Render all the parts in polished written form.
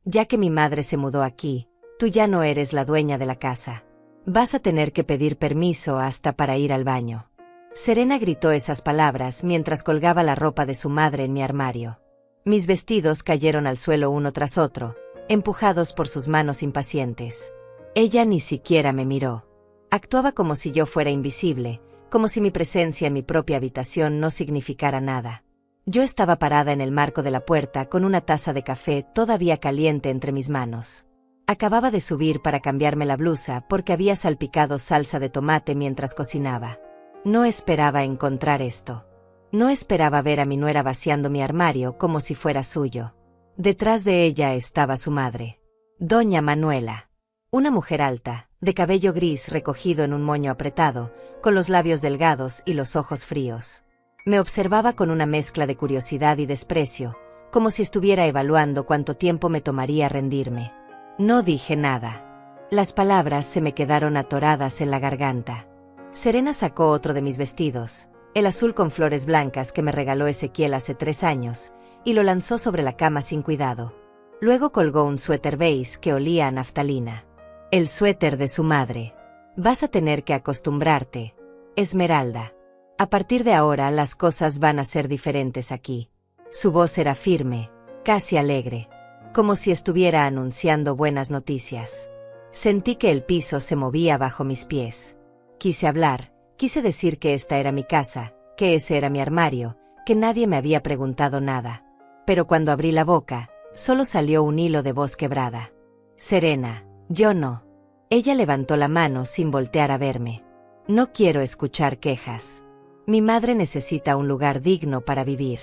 Ya que mi madre se mudó aquí, tú ya no eres la dueña de la casa. Vas a tener que pedir permiso hasta para ir al baño. Serena gritó esas palabras mientras colgaba la ropa de su madre en mi armario. Mis vestidos cayeron al suelo uno tras otro, empujados por sus manos impacientes. Ella ni siquiera me miró. Actuaba como si yo fuera invisible, como si mi presencia en mi propia habitación no significara nada. Yo estaba parada en el marco de la puerta con una taza de café todavía caliente entre mis manos. Acababa de subir para cambiarme la blusa porque había salpicado salsa de tomate mientras cocinaba. No esperaba encontrar esto. No esperaba ver a mi nuera vaciando mi armario como si fuera suyo. Detrás de ella estaba su madre, doña Manuela. Una mujer alta, de cabello gris recogido en un moño apretado, con los labios delgados y los ojos fríos. Me observaba con una mezcla de curiosidad y desprecio, como si estuviera evaluando cuánto tiempo me tomaría rendirme. No dije nada. Las palabras se me quedaron atoradas en la garganta. Serena sacó otro de mis vestidos, el azul con flores blancas que me regaló Ezequiel hace 3 años, y lo lanzó sobre la cama sin cuidado. Luego colgó un suéter beige que olía a naftalina. El suéter de su madre. Vas a tener que acostumbrarte, Esmeralda. A partir de ahora las cosas van a ser diferentes aquí. Su voz era firme, casi alegre, como si estuviera anunciando buenas noticias. Sentí que el piso se movía bajo mis pies. Quise hablar, quise decir que esta era mi casa, que ese era mi armario, que nadie me había preguntado nada. Pero cuando abrí la boca, solo salió un hilo de voz quebrada. Serena, yo no. Ella levantó la mano sin voltear a verme. No quiero escuchar quejas. Mi madre necesita un lugar digno para vivir.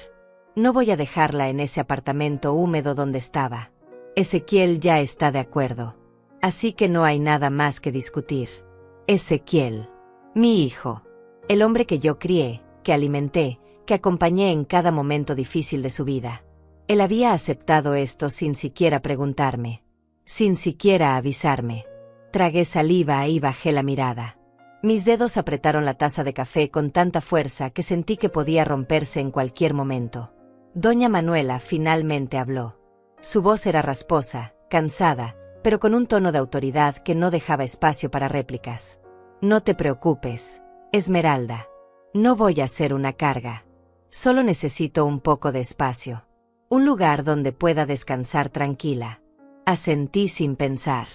No voy a dejarla en ese apartamento húmedo donde estaba. Ezequiel ya está de acuerdo. Así que no hay nada más que discutir. Ezequiel, mi hijo, el hombre que yo crié, que alimenté, que acompañé en cada momento difícil de su vida. Él había aceptado esto sin siquiera preguntarme, sin siquiera avisarme. Tragué saliva y bajé la mirada. Mis dedos apretaron la taza de café con tanta fuerza que sentí que podía romperse en cualquier momento. Doña Manuela finalmente habló. Su voz era rasposa, cansada, pero con un tono de autoridad que no dejaba espacio para réplicas. No te preocupes, Esmeralda. No voy a ser una carga. Solo necesito un poco de espacio. Un lugar donde pueda descansar tranquila. Asentí sin pensar.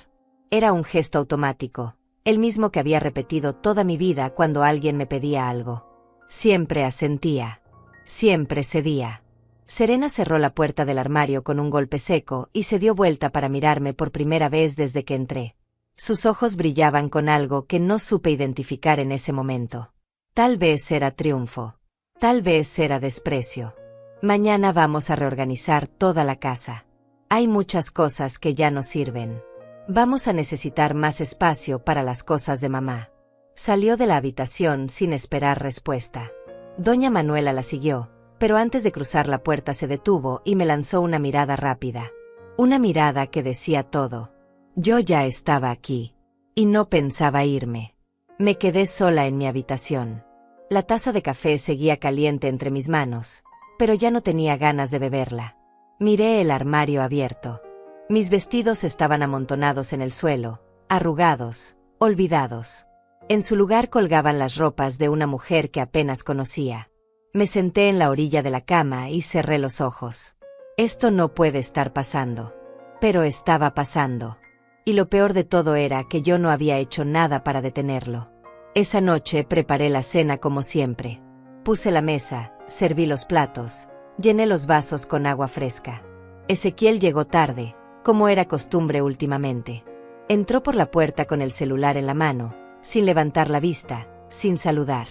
Era un gesto automático, el mismo que había repetido toda mi vida cuando alguien me pedía algo. Siempre asentía. Siempre cedía. Serena cerró la puerta del armario con un golpe seco y se dio vuelta para mirarme por primera vez desde que entré. Sus ojos brillaban con algo que no supe identificar en ese momento. Tal vez era triunfo. Tal vez era desprecio. Mañana vamos a reorganizar toda la casa. Hay muchas cosas que ya no sirven. Vamos a necesitar más espacio para las cosas de mamá. Salió de la habitación sin esperar respuesta. Doña Manuela la siguió, pero antes de cruzar la puerta se detuvo y me lanzó una mirada rápida. Una mirada que decía todo. Yo ya estaba aquí. Y no pensaba irme. Me quedé sola en mi habitación. La taza de café seguía caliente entre mis manos, pero ya no tenía ganas de beberla. Miré el armario abierto. Mis vestidos estaban amontonados en el suelo, arrugados, olvidados. En su lugar colgaban las ropas de una mujer que apenas conocía. Me senté en la orilla de la cama y cerré los ojos. Esto no puede estar pasando. Pero estaba pasando. Y lo peor de todo era que yo no había hecho nada para detenerlo. Esa noche preparé la cena como siempre. Puse la mesa, serví los platos, llené los vasos con agua fresca. Ezequiel llegó tarde, como era costumbre últimamente. Entró por la puerta con el celular en la mano, sin levantar la vista, sin saludar.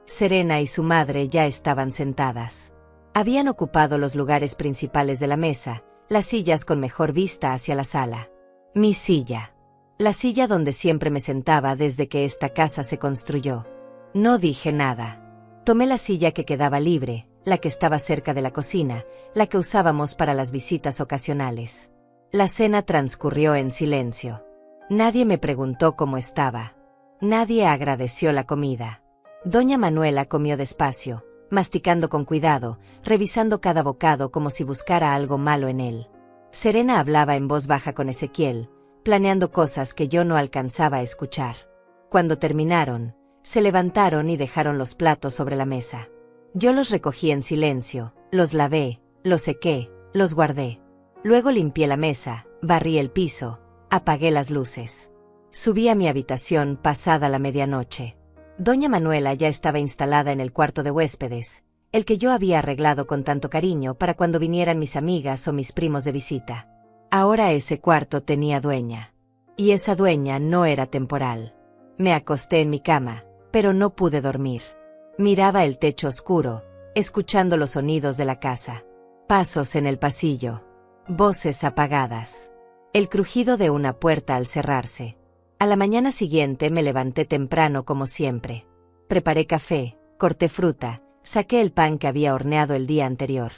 Serena y su madre ya estaban sentadas. Habían ocupado los lugares principales de la mesa, las sillas con mejor vista hacia la sala. Mi silla. La silla donde siempre me sentaba desde que esta casa se construyó. No dije nada. Tomé la silla que quedaba libre, la que estaba cerca de la cocina, la que usábamos para las visitas ocasionales. La cena transcurrió en silencio. Nadie me preguntó cómo estaba. Nadie agradeció la comida. Doña Manuela comió despacio, masticando con cuidado, revisando cada bocado como si buscara algo malo en él. Serena hablaba en voz baja con Ezequiel, planeando cosas que yo no alcanzaba a escuchar. Cuando terminaron, se levantaron y dejaron los platos sobre la mesa. Yo los recogí en silencio, los lavé, los sequé, los guardé. Luego limpié la mesa, barrí el piso, apagué las luces. Subí a mi habitación pasada la medianoche. Doña Manuela ya estaba instalada en el cuarto de huéspedes, el que yo había arreglado con tanto cariño para cuando vinieran mis amigas o mis primos de visita. Ahora ese cuarto tenía dueña. Y esa dueña no era temporal. Me acosté en mi cama, pero no pude dormir. Miraba el techo oscuro, escuchando los sonidos de la casa. Pasos en el pasillo. Voces apagadas. El crujido de una puerta al cerrarse. A la mañana siguiente me levanté temprano como siempre. Preparé café, corté fruta, saqué el pan que había horneado el día anterior.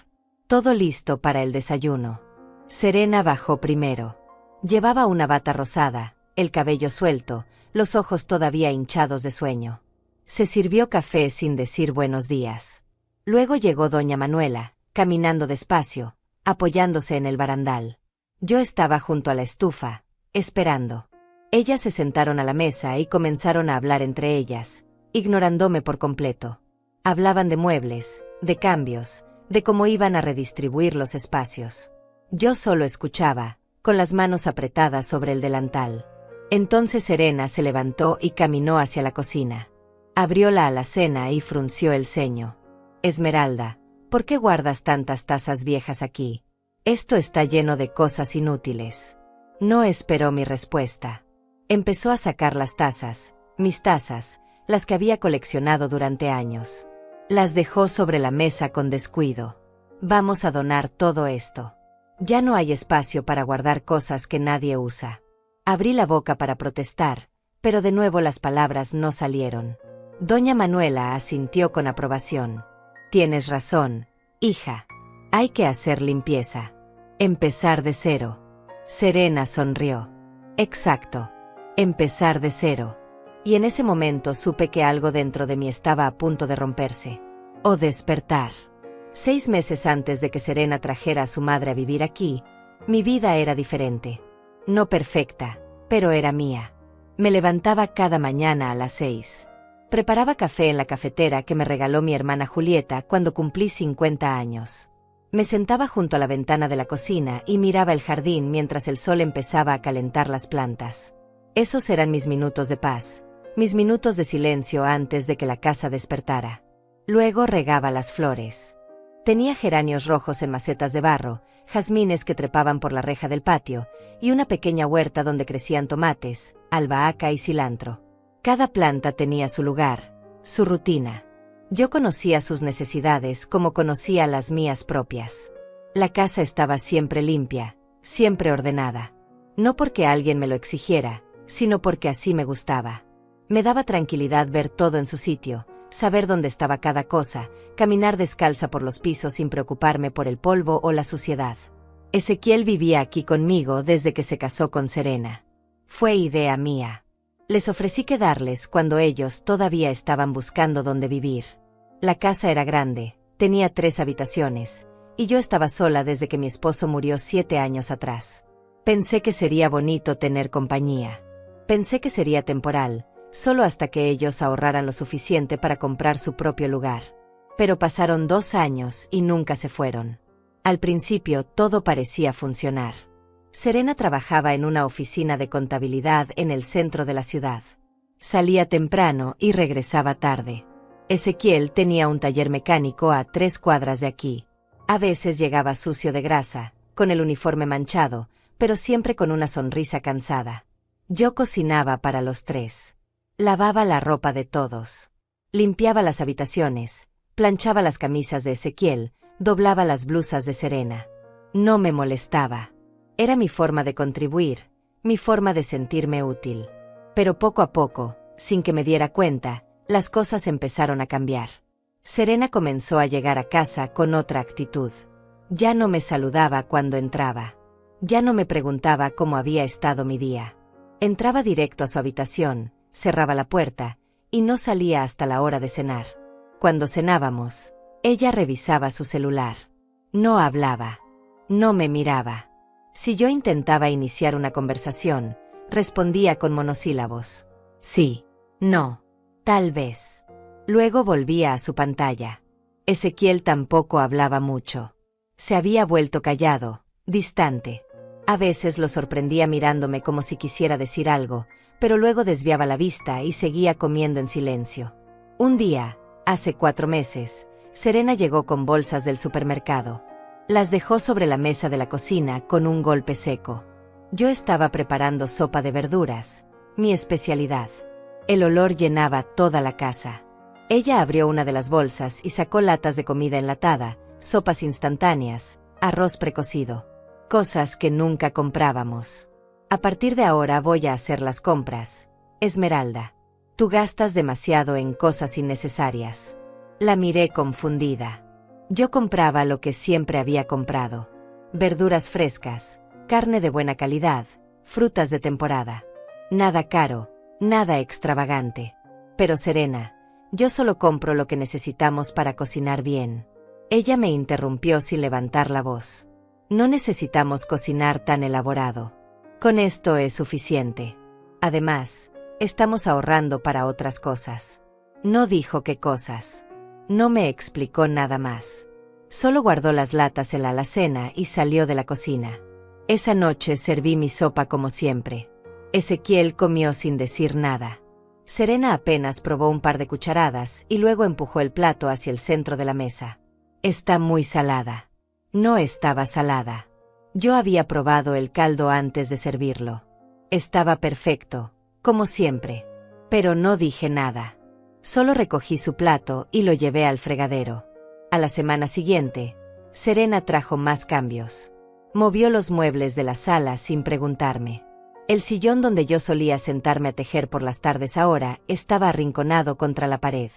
Todo listo para el desayuno. Serena bajó primero. Llevaba una bata rosada, el cabello suelto, los ojos todavía hinchados de sueño. Se sirvió café sin decir buenos días. Luego llegó doña Manuela, caminando despacio, apoyándose en el barandal. Yo estaba junto a la estufa, esperando. Ellas se sentaron a la mesa y comenzaron a hablar entre ellas, ignorándome por completo. Hablaban de muebles, de cambios, de cómo iban a redistribuir los espacios. Yo solo escuchaba, con las manos apretadas sobre el delantal. Entonces Serena se levantó y caminó hacia la cocina. Abrió la alacena y frunció el ceño. Esmeralda, ¿por qué guardas tantas tazas viejas aquí? Esto está lleno de cosas inútiles. No esperó mi respuesta. Empezó a sacar las tazas, mis tazas, las que había coleccionado durante años. Las dejó sobre la mesa con descuido. Vamos a donar todo esto. Ya no hay espacio para guardar cosas que nadie usa. Abrí la boca para protestar, pero de nuevo las palabras no salieron. Doña Manuela asintió con aprobación. Tienes razón, hija. Hay que hacer limpieza. Empezar de cero. Serena sonrió. Exacto. Empezar de cero. Y en ese momento supe que algo dentro de mí estaba a punto de romperse. O despertar. 6 meses antes de que Serena trajera a su madre a vivir aquí, mi vida era diferente. No perfecta, pero era mía. Me levantaba cada mañana a las 6. Preparaba café en la cafetera que me regaló mi hermana Julieta cuando cumplí 50 años. Me sentaba junto a la ventana de la cocina y miraba el jardín mientras el sol empezaba a calentar las plantas. Esos eran mis minutos de paz, mis minutos de silencio antes de que la casa despertara. Luego regaba las flores. Tenía geranios rojos en macetas de barro, jazmines que trepaban por la reja del patio, y una pequeña huerta donde crecían tomates, albahaca y cilantro. Cada planta tenía su lugar, su rutina. Yo conocía sus necesidades como conocía las mías propias. La casa estaba siempre limpia, siempre ordenada. No porque alguien me lo exigiera, sino porque así me gustaba. Me daba tranquilidad ver todo en su sitio, saber dónde estaba cada cosa, caminar descalza por los pisos sin preocuparme por el polvo o la suciedad. Ezequiel vivía aquí conmigo desde que se casó con Serena. Fue idea mía. Les ofrecí quedarles cuando ellos todavía estaban buscando dónde vivir. La casa era grande, tenía 3 habitaciones, y yo estaba sola desde que mi esposo murió 7 años atrás. Pensé que sería bonito tener compañía. Pensé que sería temporal, solo hasta que ellos ahorraran lo suficiente para comprar su propio lugar. Pero pasaron 2 años y nunca se fueron. Al principio todo parecía funcionar. Serena trabajaba en una oficina de contabilidad en el centro de la ciudad. Salía temprano y regresaba tarde. Ezequiel tenía un taller mecánico a 3 cuadras de aquí. A veces llegaba sucio de grasa, con el uniforme manchado, pero siempre con una sonrisa cansada. Yo cocinaba para los 3. Lavaba la ropa de todos. Limpiaba las habitaciones, planchaba las camisas de Ezequiel, doblaba las blusas de Serena. No me molestaba. Era mi forma de contribuir, mi forma de sentirme útil. Pero poco a poco, sin que me diera cuenta, las cosas empezaron a cambiar. Serena comenzó a llegar a casa con otra actitud. Ya no me saludaba cuando entraba. Ya no me preguntaba cómo había estado mi día. Entraba directo a su habitación, cerraba la puerta, y no salía hasta la hora de cenar. Cuando cenábamos, ella revisaba su celular. No hablaba. No me miraba. Si yo intentaba iniciar una conversación, respondía con monosílabos. Sí, no, tal vez. Luego volvía a su pantalla. Ezequiel tampoco hablaba mucho. Se había vuelto callado, distante. A veces lo sorprendía mirándome como si quisiera decir algo, pero luego desviaba la vista y seguía comiendo en silencio. Un día, hace 4 meses, Serena llegó con bolsas del supermercado. Las dejó sobre la mesa de la cocina con un golpe seco. Yo estaba preparando sopa de verduras, mi especialidad. El olor llenaba toda la casa. Ella abrió una de las bolsas y sacó latas de comida enlatada, sopas instantáneas, arroz precocido. Cosas que nunca comprábamos. A partir de ahora voy a hacer las compras. Esmeralda, tú gastas demasiado en cosas innecesarias. La miré confundida. Yo compraba lo que siempre había comprado. Verduras frescas, carne de buena calidad, frutas de temporada. Nada caro, nada extravagante. Pero Serena, yo solo compro lo que necesitamos para cocinar bien. Ella me interrumpió sin levantar la voz. No necesitamos cocinar tan elaborado. Con esto es suficiente. Además, estamos ahorrando para otras cosas. No dijo qué cosas. No me explicó nada más. Solo guardó las latas en la alacena y salió de la cocina. Esa noche serví mi sopa como siempre. Ezequiel comió sin decir nada. Serena apenas probó un par de cucharadas y luego empujó el plato hacia el centro de la mesa. Está muy salada. No estaba salada. Yo había probado el caldo antes de servirlo. Estaba perfecto, como siempre. Pero no dije nada. Solo recogí su plato y lo llevé al fregadero. A la semana siguiente, Serena trajo más cambios. Movió los muebles de la sala sin preguntarme. El sillón donde yo solía sentarme a tejer por las tardes ahora estaba arrinconado contra la pared.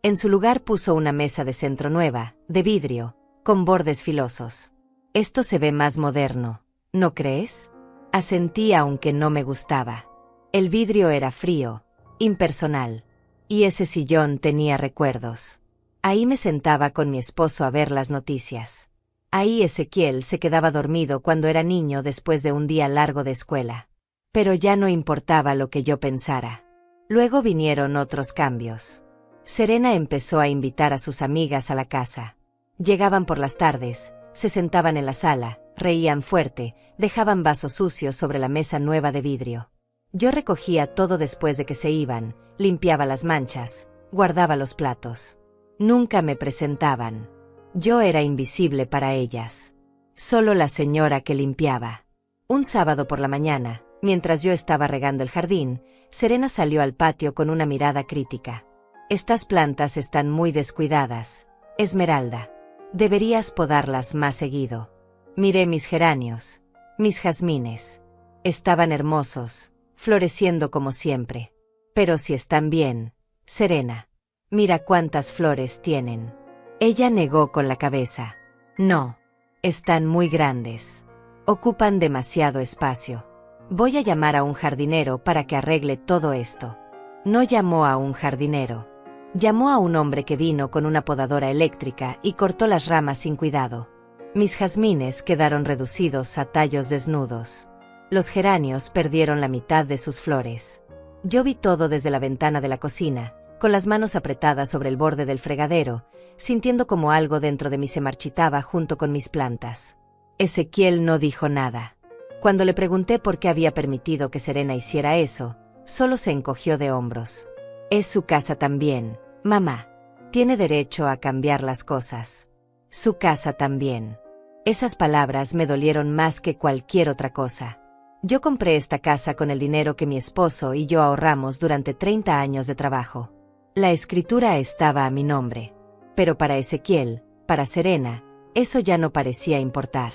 En su lugar puso una mesa de centro nueva, de vidrio, con bordes filosos. Esto se ve más moderno, ¿no crees? Asentí aunque no me gustaba. El vidrio era frío, impersonal. Y ese sillón tenía recuerdos. Ahí me sentaba con mi esposo a ver las noticias. Ahí Ezequiel se quedaba dormido cuando era niño después de un día largo de escuela. Pero ya no importaba lo que yo pensara. Luego vinieron otros cambios. Serena empezó a invitar a sus amigas a la casa. Llegaban por las tardes, se sentaban en la sala, reían fuerte, dejaban vasos sucios sobre la mesa nueva de vidrio. Yo recogía todo después de que se iban, limpiaba las manchas, guardaba los platos. Nunca me presentaban. Yo era invisible para ellas. Solo la señora que limpiaba. Un sábado por la mañana, mientras yo estaba regando el jardín, Serena salió al patio con una mirada crítica. Estas plantas están muy descuidadas, Esmeralda. Deberías podarlas más seguido. Miré mis geranios, mis jazmines. Estaban hermosos, floreciendo como siempre. Pero si están bien, Serena. Mira cuántas flores tienen. Ella negó con la cabeza. No. Están muy grandes. Ocupan demasiado espacio. Voy a llamar a un jardinero para que arregle todo esto. No llamó a un jardinero. Llamó a un hombre que vino con una podadora eléctrica y cortó las ramas sin cuidado. Mis jazmines quedaron reducidos a tallos desnudos. Los geranios perdieron la mitad de sus flores. Yo vi todo desde la ventana de la cocina, con las manos apretadas sobre el borde del fregadero, sintiendo como algo dentro de mí se marchitaba junto con mis plantas. Ezequiel no dijo nada. Cuando le pregunté por qué había permitido que Serena hiciera eso, solo se encogió de hombros. Es su casa también, mamá. Tiene derecho a cambiar las cosas. Su casa también. Esas palabras me dolieron más que cualquier otra cosa. Yo compré esta casa con el dinero que mi esposo y yo ahorramos durante 30 años de trabajo. La escritura estaba a mi nombre. Pero para Ezequiel, para Serena, eso ya no parecía importar.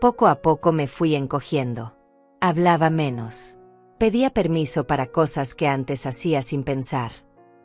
Poco a poco me fui encogiendo. Hablaba menos. Pedía permiso para cosas que antes hacía sin pensar.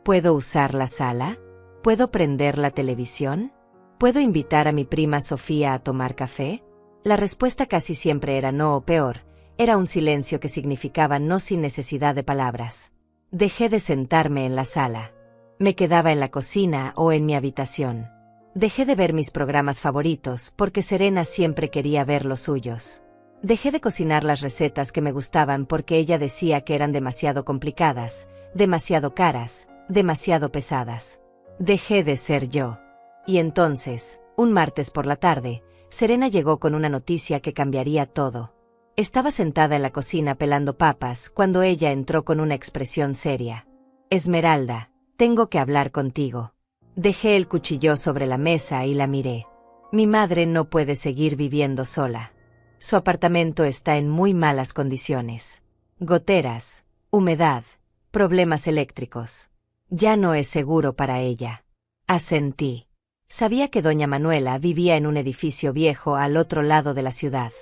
¿Puedo usar la sala? ¿Puedo prender la televisión? ¿Puedo invitar a mi prima Sofía a tomar café? La respuesta casi siempre era no o peor, era un silencio que significaba no sin necesidad de palabras. Dejé de sentarme en la sala. Me quedaba en la cocina o en mi habitación. Dejé de ver mis programas favoritos porque Serena siempre quería ver los suyos. Dejé de cocinar las recetas que me gustaban porque ella decía que eran demasiado complicadas, demasiado caras, demasiado pesadas. Dejé de ser yo. Y entonces, un martes por la tarde, Serena llegó con una noticia que cambiaría todo. Estaba sentada en la cocina pelando papas cuando ella entró con una expresión seria. Esmeralda, tengo que hablar contigo. Dejé el cuchillo sobre la mesa y la miré. Mi madre no puede seguir viviendo sola. Su apartamento está en muy malas condiciones. Goteras, humedad, problemas eléctricos. Ya no es seguro para ella. Asentí. Sabía que doña Manuela vivía en un edificio viejo al otro lado de la ciudad.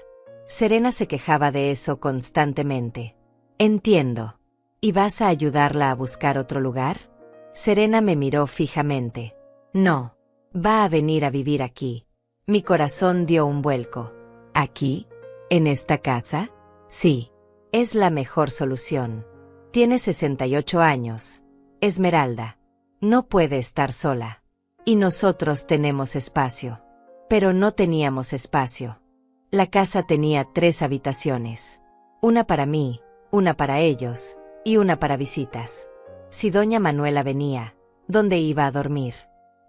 Serena se quejaba de eso constantemente. Entiendo. ¿Y vas a ayudarla a buscar otro lugar? Serena me miró fijamente. No. Va a venir a vivir aquí. Mi corazón dio un vuelco. ¿Aquí? ¿En esta casa? Sí. Es la mejor solución. Tiene 68 años. Esmeralda. No puede estar sola. Y nosotros tenemos espacio. Pero no teníamos espacio. La casa tenía 3 habitaciones. Una para mí, una para ellos, y una para visitas. Si doña Manuela venía, ¿dónde iba a dormir?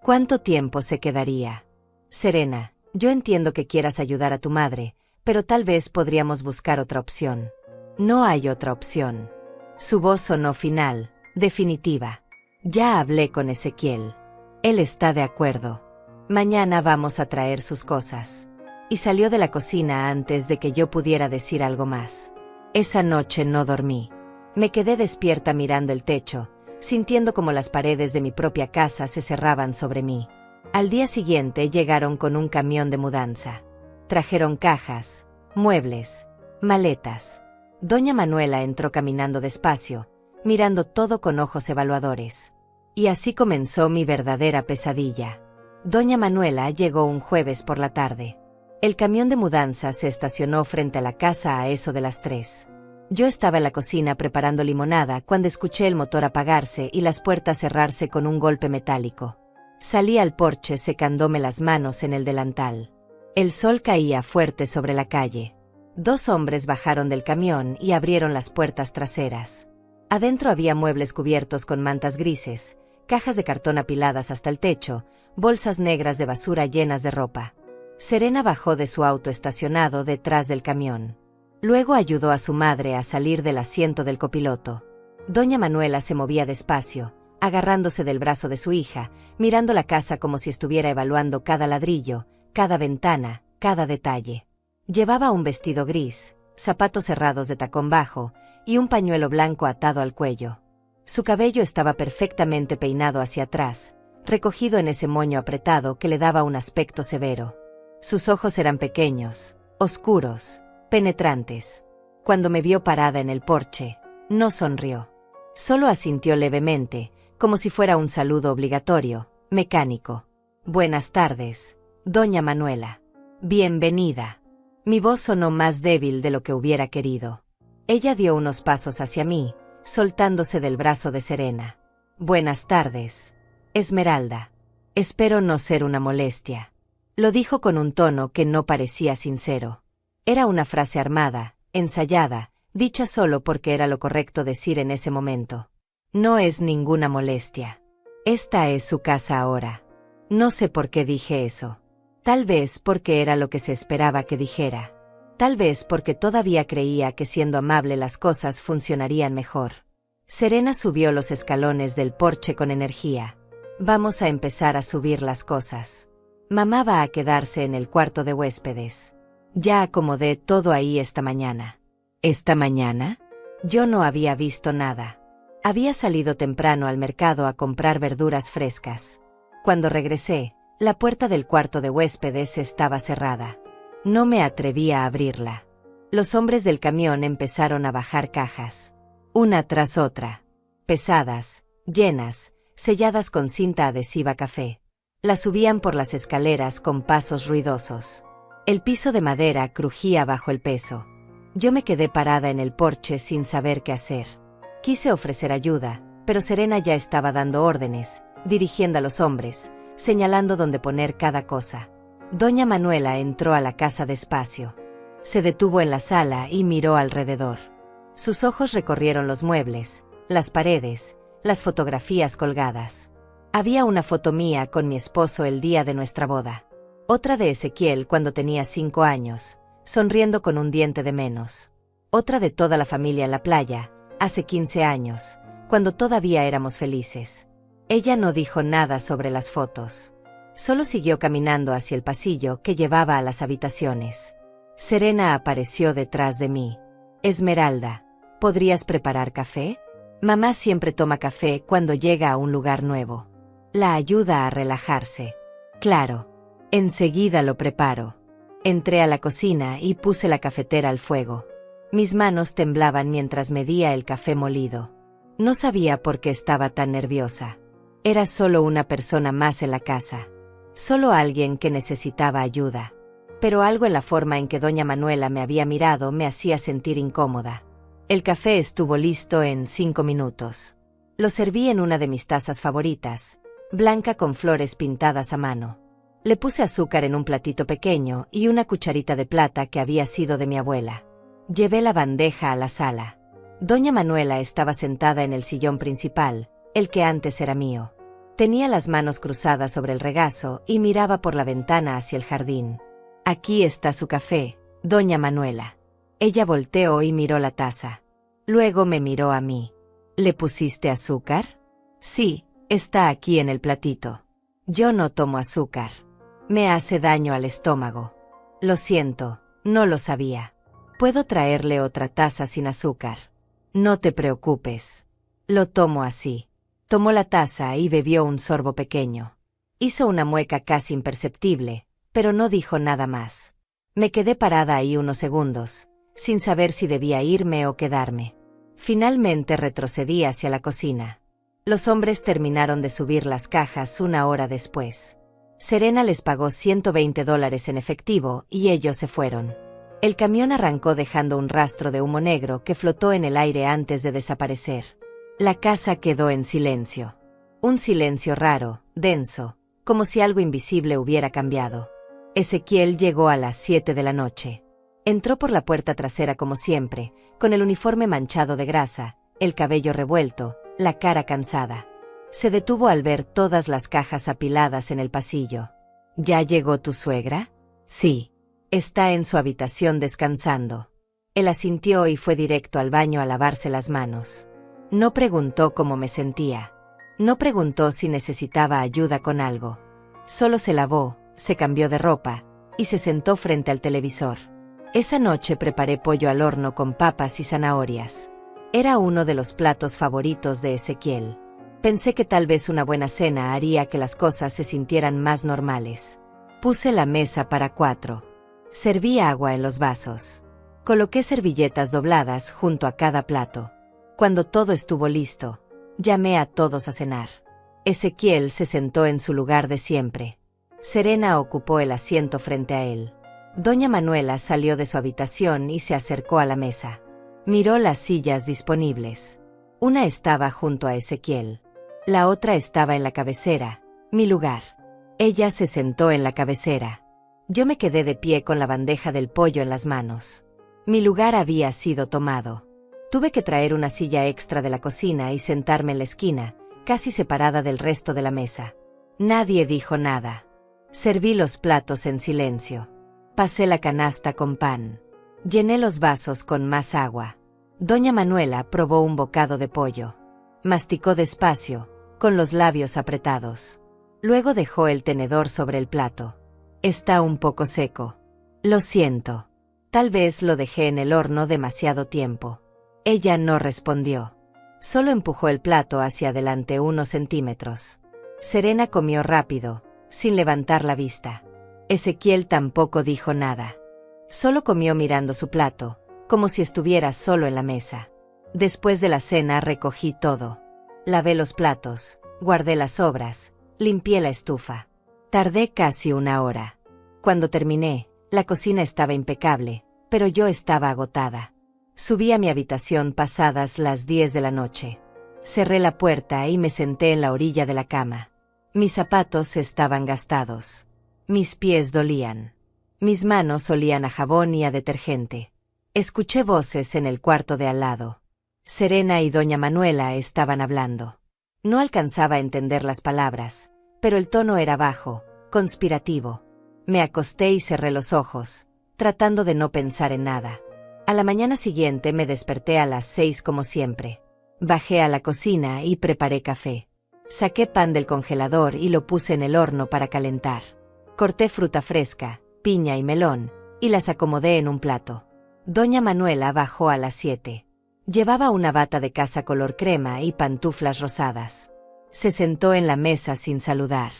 ¿Cuánto tiempo se quedaría? Serena, yo entiendo que quieras ayudar a tu madre, pero tal vez podríamos buscar otra opción. No hay otra opción. Su voz sonó final, definitiva. Ya hablé con Ezequiel. Él está de acuerdo. Mañana vamos a traer sus cosas. Y salió de la cocina antes de que yo pudiera decir algo más. Esa noche no dormí. Me quedé despierta mirando el techo, sintiendo como las paredes de mi propia casa se cerraban sobre mí. Al día siguiente llegaron con un camión de mudanza. Trajeron cajas, muebles, maletas. Doña Manuela entró caminando despacio, mirando todo con ojos evaluadores. Y así comenzó mi verdadera pesadilla. Doña Manuela llegó un jueves por la tarde. El camión de mudanza se estacionó frente a la casa a eso de las 3. Yo estaba en la cocina preparando limonada cuando escuché el motor apagarse y las puertas cerrarse con un golpe metálico. Salí al porche secándome las manos en el delantal. El sol caía fuerte sobre la calle. 2 hombres bajaron del camión y abrieron las puertas traseras. Adentro había muebles cubiertos con mantas grises, cajas de cartón apiladas hasta el techo, bolsas negras de basura llenas de ropa. Serena bajó de su auto estacionado detrás del camión. Luego ayudó a su madre a salir del asiento del copiloto. Doña Manuela se movía despacio, agarrándose del brazo de su hija, mirando la casa como si estuviera evaluando cada ladrillo, cada ventana, cada detalle. Llevaba un vestido gris, zapatos cerrados de tacón bajo, y un pañuelo blanco atado al cuello. Su cabello estaba perfectamente peinado hacia atrás, recogido en ese moño apretado que le daba un aspecto severo. Sus ojos eran pequeños, oscuros, penetrantes. Cuando me vio parada en el porche, no sonrió. Solo asintió levemente, como si fuera un saludo obligatorio, mecánico. Buenas tardes, doña Manuela. Bienvenida. Mi voz sonó más débil de lo que hubiera querido. Ella dio unos pasos hacia mí, soltándose del brazo de Serena. Buenas tardes, Esmeralda. Espero no ser una molestia. Lo dijo con un tono que no parecía sincero. Era una frase armada, ensayada, dicha solo porque era lo correcto decir en ese momento. No es ninguna molestia. Esta es su casa ahora. No sé por qué dije eso. Tal vez porque era lo que se esperaba que dijera. Tal vez porque todavía creía que siendo amable las cosas funcionarían mejor. Serena subió los escalones del porche con energía. Vamos a empezar a subir las cosas. Mamá va a quedarse en el cuarto de huéspedes. Ya acomodé todo ahí esta mañana. ¿Esta mañana? Yo no había visto nada. Había salido temprano al mercado a comprar verduras frescas. Cuando regresé, la puerta del cuarto de huéspedes estaba cerrada. No me atreví a abrirla. Los hombres del camión empezaron a bajar cajas. Una tras otra. Pesadas, llenas, selladas con cinta adhesiva café. Las subían por las escaleras con pasos ruidosos. El piso de madera crujía bajo el peso. Yo me quedé parada en el porche sin saber qué hacer. Quise ofrecer ayuda, pero Serena ya estaba dando órdenes, dirigiendo a los hombres, señalando dónde poner cada cosa. Doña Manuela entró a la casa despacio. Se detuvo en la sala y miró alrededor. Sus ojos recorrieron los muebles, las paredes, las fotografías colgadas. Había una foto mía con mi esposo el día de nuestra boda. Otra de Ezequiel cuando tenía 5 años, sonriendo con un diente de menos. Otra de toda la familia en la playa, hace 15 años, cuando todavía éramos felices. Ella no dijo nada sobre las fotos. Solo siguió caminando hacia el pasillo que llevaba a las habitaciones. Serena apareció detrás de mí. Esmeralda, ¿podrías preparar café? Mamá siempre toma café cuando llega a un lugar nuevo. La ayuda a relajarse. Claro. Enseguida lo preparo. Entré a la cocina y puse la cafetera al fuego. Mis manos temblaban mientras medía el café molido. No sabía por qué estaba tan nerviosa. Era solo una persona más en la casa. Solo alguien que necesitaba ayuda. Pero algo en la forma en que doña Manuela me había mirado me hacía sentir incómoda. El café estuvo listo en 5 minutos. Lo serví en una de mis tazas favoritas, blanca con flores pintadas a mano. Le puse azúcar en un platito pequeño y una cucharita de plata que había sido de mi abuela. Llevé la bandeja a la sala. Doña Manuela estaba sentada en el sillón principal, el que antes era mío. Tenía las manos cruzadas sobre el regazo y miraba por la ventana hacia el jardín. Aquí está su café, doña Manuela. Ella volteó y miró la taza. Luego me miró a mí. ¿Le pusiste azúcar? Sí, está aquí en el platito. Yo no tomo azúcar. Me hace daño al estómago. Lo siento, no lo sabía. ¿Puedo traerle otra taza sin azúcar? No te preocupes. Lo tomo así. Tomó la taza y bebió un sorbo pequeño. Hizo una mueca casi imperceptible, pero no dijo nada más. Me quedé parada ahí unos segundos, sin saber si debía irme o quedarme. Finalmente retrocedí hacia la cocina. Los hombres terminaron de subir las cajas 1 hora después. Serena les pagó $120 en efectivo y ellos se fueron. El camión arrancó dejando un rastro de humo negro que flotó en el aire antes de desaparecer. La casa quedó en silencio. Un silencio raro, denso, como si algo invisible hubiera cambiado. Ezequiel llegó a las 7 de la noche. Entró por la puerta trasera como siempre, con el uniforme manchado de grasa, el cabello revuelto, la cara cansada. Se detuvo al ver todas las cajas apiladas en el pasillo. ¿Ya llegó tu suegra? Sí. Está en su habitación descansando. Él asintió y fue directo al baño a lavarse las manos. No preguntó cómo me sentía. No preguntó si necesitaba ayuda con algo. Solo se lavó, se cambió de ropa, y se sentó frente al televisor. Esa noche preparé pollo al horno con papas y zanahorias. Era uno de los platos favoritos de Ezequiel. Pensé que tal vez una buena cena haría que las cosas se sintieran más normales. Puse la mesa para 4. Serví agua en los vasos. Coloqué servilletas dobladas junto a cada plato. Cuando todo estuvo listo, llamé a todos a cenar. Ezequiel se sentó en su lugar de siempre. Serena ocupó el asiento frente a él. Doña Manuela salió de su habitación y se acercó a la mesa. Miró las sillas disponibles. Una estaba junto a Ezequiel. La otra estaba en la cabecera, mi lugar. Ella se sentó en la cabecera. Yo me quedé de pie con la bandeja del pollo en las manos. Mi lugar había sido tomado. Tuve que traer una silla extra de la cocina y sentarme en la esquina, casi separada del resto de la mesa. Nadie dijo nada. Serví los platos en silencio. Pasé la canasta con pan. Llené los vasos con más agua. Doña Manuela probó un bocado de pollo. Masticó despacio, con los labios apretados. Luego dejó el tenedor sobre el plato. Está un poco seco. Lo siento. Tal vez lo dejé en el horno demasiado tiempo. Ella no respondió. Solo empujó el plato hacia adelante unos centímetros. Serena comió rápido, sin levantar la vista. Ezequiel tampoco dijo nada. Solo comió mirando su plato, como si estuviera solo en la mesa. Después de la cena recogí todo. Lavé los platos, guardé las sobras, limpié la estufa. Tardé casi 1 hora. Cuando terminé, la cocina estaba impecable, pero yo estaba agotada. Subí a mi habitación pasadas las 10 de la noche. Cerré la puerta y me senté en la orilla de la cama. Mis zapatos estaban gastados. Mis pies dolían. Mis manos olían a jabón y a detergente. Escuché voces en el cuarto de al lado. Serena y doña Manuela estaban hablando. No alcanzaba a entender las palabras, pero el tono era bajo, conspirativo. Me acosté y cerré los ojos, tratando de no pensar en nada. A la mañana siguiente me desperté a las 6 como siempre. Bajé a la cocina y preparé café. Saqué pan del congelador y lo puse en el horno para calentar. Corté fruta fresca, piña y melón, y las acomodé en un plato. Doña Manuela bajó a las 7. Llevaba una bata de casa color crema y pantuflas rosadas. Se sentó en la mesa sin saludar.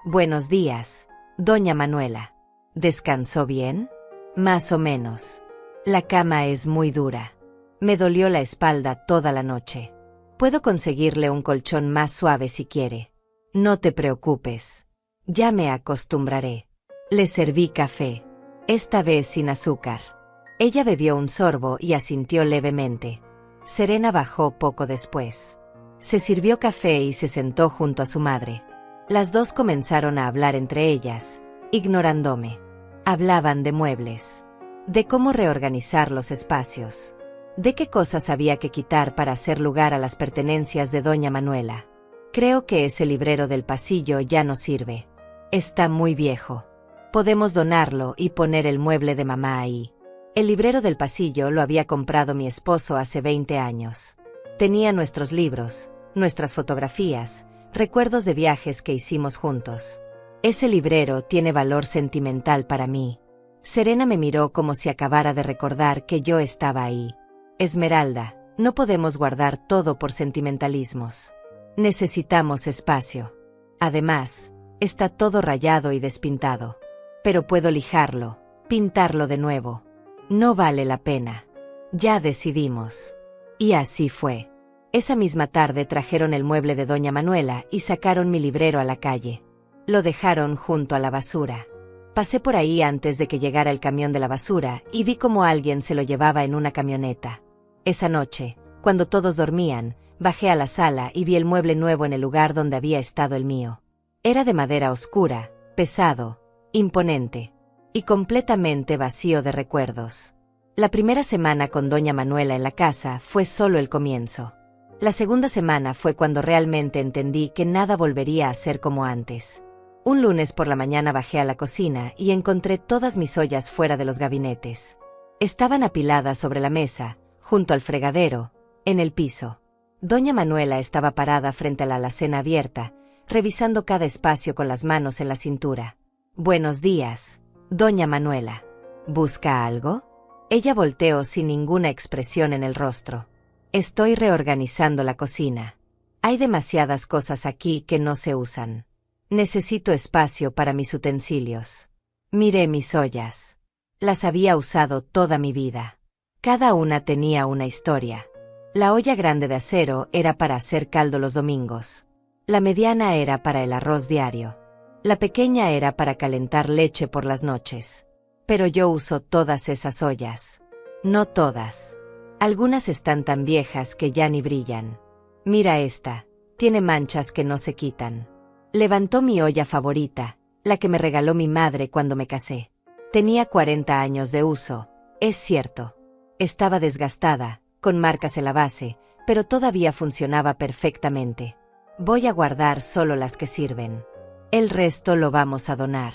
Buenos días, doña Manuela. ¿Descansó bien? Más o menos. La cama es muy dura. Me dolió la espalda toda la noche. Puedo conseguirle un colchón más suave si quiere. No te preocupes. Ya me acostumbraré. Le serví café. Esta vez sin azúcar. Ella bebió un sorbo y asintió levemente. Serena bajó poco después. Se sirvió café y se sentó junto a su madre. Las dos comenzaron a hablar entre ellas, ignorándome. Hablaban de muebles, de cómo reorganizar los espacios, de qué cosas había que quitar para hacer lugar a las pertenencias de doña Manuela. Creo que ese librero del pasillo ya no sirve. Está muy viejo. Podemos donarlo y poner el mueble de mamá ahí. El librero del pasillo lo había comprado mi esposo hace 20 años. Tenía nuestros libros, nuestras fotografías, recuerdos de viajes que hicimos juntos. Ese librero tiene valor sentimental para mí. Serena me miró como si acabara de recordar que yo estaba ahí. Esmeralda, no podemos guardar todo por sentimentalismos. Necesitamos espacio. Además, está todo rayado y despintado. Pero puedo lijarlo, pintarlo de nuevo. No vale la pena. Ya decidimos. Y así fue. Esa misma tarde trajeron el mueble de doña Manuela y sacaron mi librero a la calle. Lo dejaron junto a la basura. Pasé por ahí antes de que llegara el camión de la basura y vi cómo alguien se lo llevaba en una camioneta. Esa noche, cuando todos dormían, bajé a la sala y vi el mueble nuevo en el lugar donde había estado el mío. Era de madera oscura, pesado, imponente, y completamente vacío de recuerdos. La primera semana con doña Manuela en la casa fue solo el comienzo. La segunda semana fue cuando realmente entendí que nada volvería a ser como antes. Un lunes por la mañana bajé a la cocina y encontré todas mis ollas fuera de los gabinetes. Estaban apiladas sobre la mesa, junto al fregadero, en el piso. Doña Manuela estaba parada frente a la alacena abierta, revisando cada espacio con las manos en la cintura. Buenos días, doña Manuela. ¿Busca algo? Ella volteó sin ninguna expresión en el rostro. Estoy reorganizando la cocina. Hay demasiadas cosas aquí que no se usan. Necesito espacio para mis utensilios. Miré mis ollas. Las había usado toda mi vida. Cada una tenía una historia. La olla grande de acero era para hacer caldo los domingos. La mediana era para el arroz diario. La pequeña era para calentar leche por las noches. Pero yo uso todas esas ollas. No todas. Algunas están tan viejas que ya ni brillan. Mira esta, tiene manchas que no se quitan. Levantó mi olla favorita, la que me regaló mi madre cuando me casé. Tenía 40 años de uso, es cierto. Estaba desgastada, con marcas en la base, pero todavía funcionaba perfectamente. Voy a guardar solo las que sirven. El resto lo vamos a donar.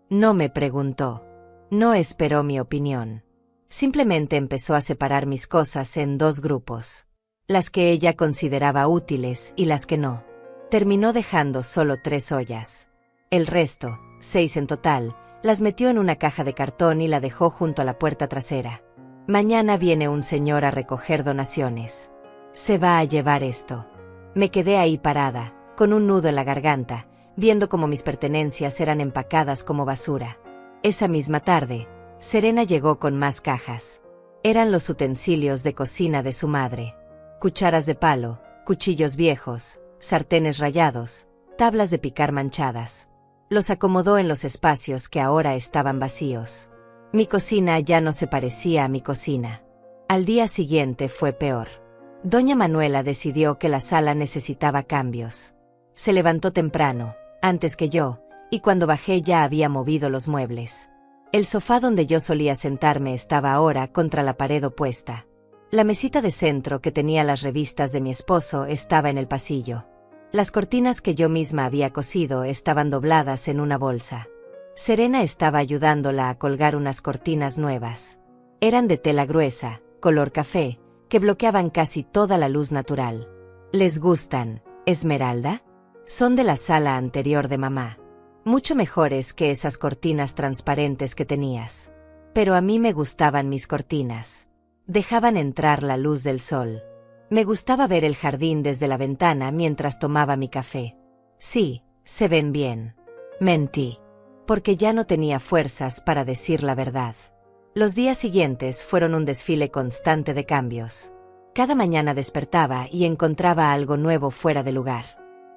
No me preguntó. No esperó mi opinión. Simplemente empezó a separar mis cosas en 2 grupos. Las que ella consideraba útiles y las que no. Terminó dejando solo 3 ollas. El resto, 6 en total, las metió en una caja de cartón y la dejó junto a la puerta trasera. Mañana viene un señor a recoger donaciones. Se va a llevar esto. Me quedé ahí parada, con un nudo en la garganta, viendo cómo mis pertenencias eran empacadas como basura. Esa misma tarde, Serena llegó con más cajas. Eran los utensilios de cocina de su madre. Cucharas de palo, cuchillos viejos, sartenes rayados, tablas de picar manchadas. Los acomodó en los espacios que ahora estaban vacíos. Mi cocina ya no se parecía a mi cocina. Al día siguiente fue peor. Doña Manuela decidió que la sala necesitaba cambios. Se levantó temprano, antes que yo, y cuando bajé ya había movido los muebles. El sofá donde yo solía sentarme estaba ahora contra la pared opuesta. La mesita de centro que tenía las revistas de mi esposo estaba en el pasillo. Las cortinas que yo misma había cosido estaban dobladas en una bolsa. Serena estaba ayudándola a colgar unas cortinas nuevas. Eran de tela gruesa, color café, que bloqueaban casi toda la luz natural. ¿Les gustan, Esmeralda? Son de la sala anterior de mamá. Mucho mejores que esas cortinas transparentes que tenías. Pero a mí me gustaban mis cortinas. Dejaban entrar la luz del sol. Me gustaba ver el jardín desde la ventana mientras tomaba mi café. Sí, se ven bien. Mentí. Porque ya no tenía fuerzas para decir la verdad. Los días siguientes fueron un desfile constante de cambios. Cada mañana despertaba y encontraba algo nuevo fuera de lugar.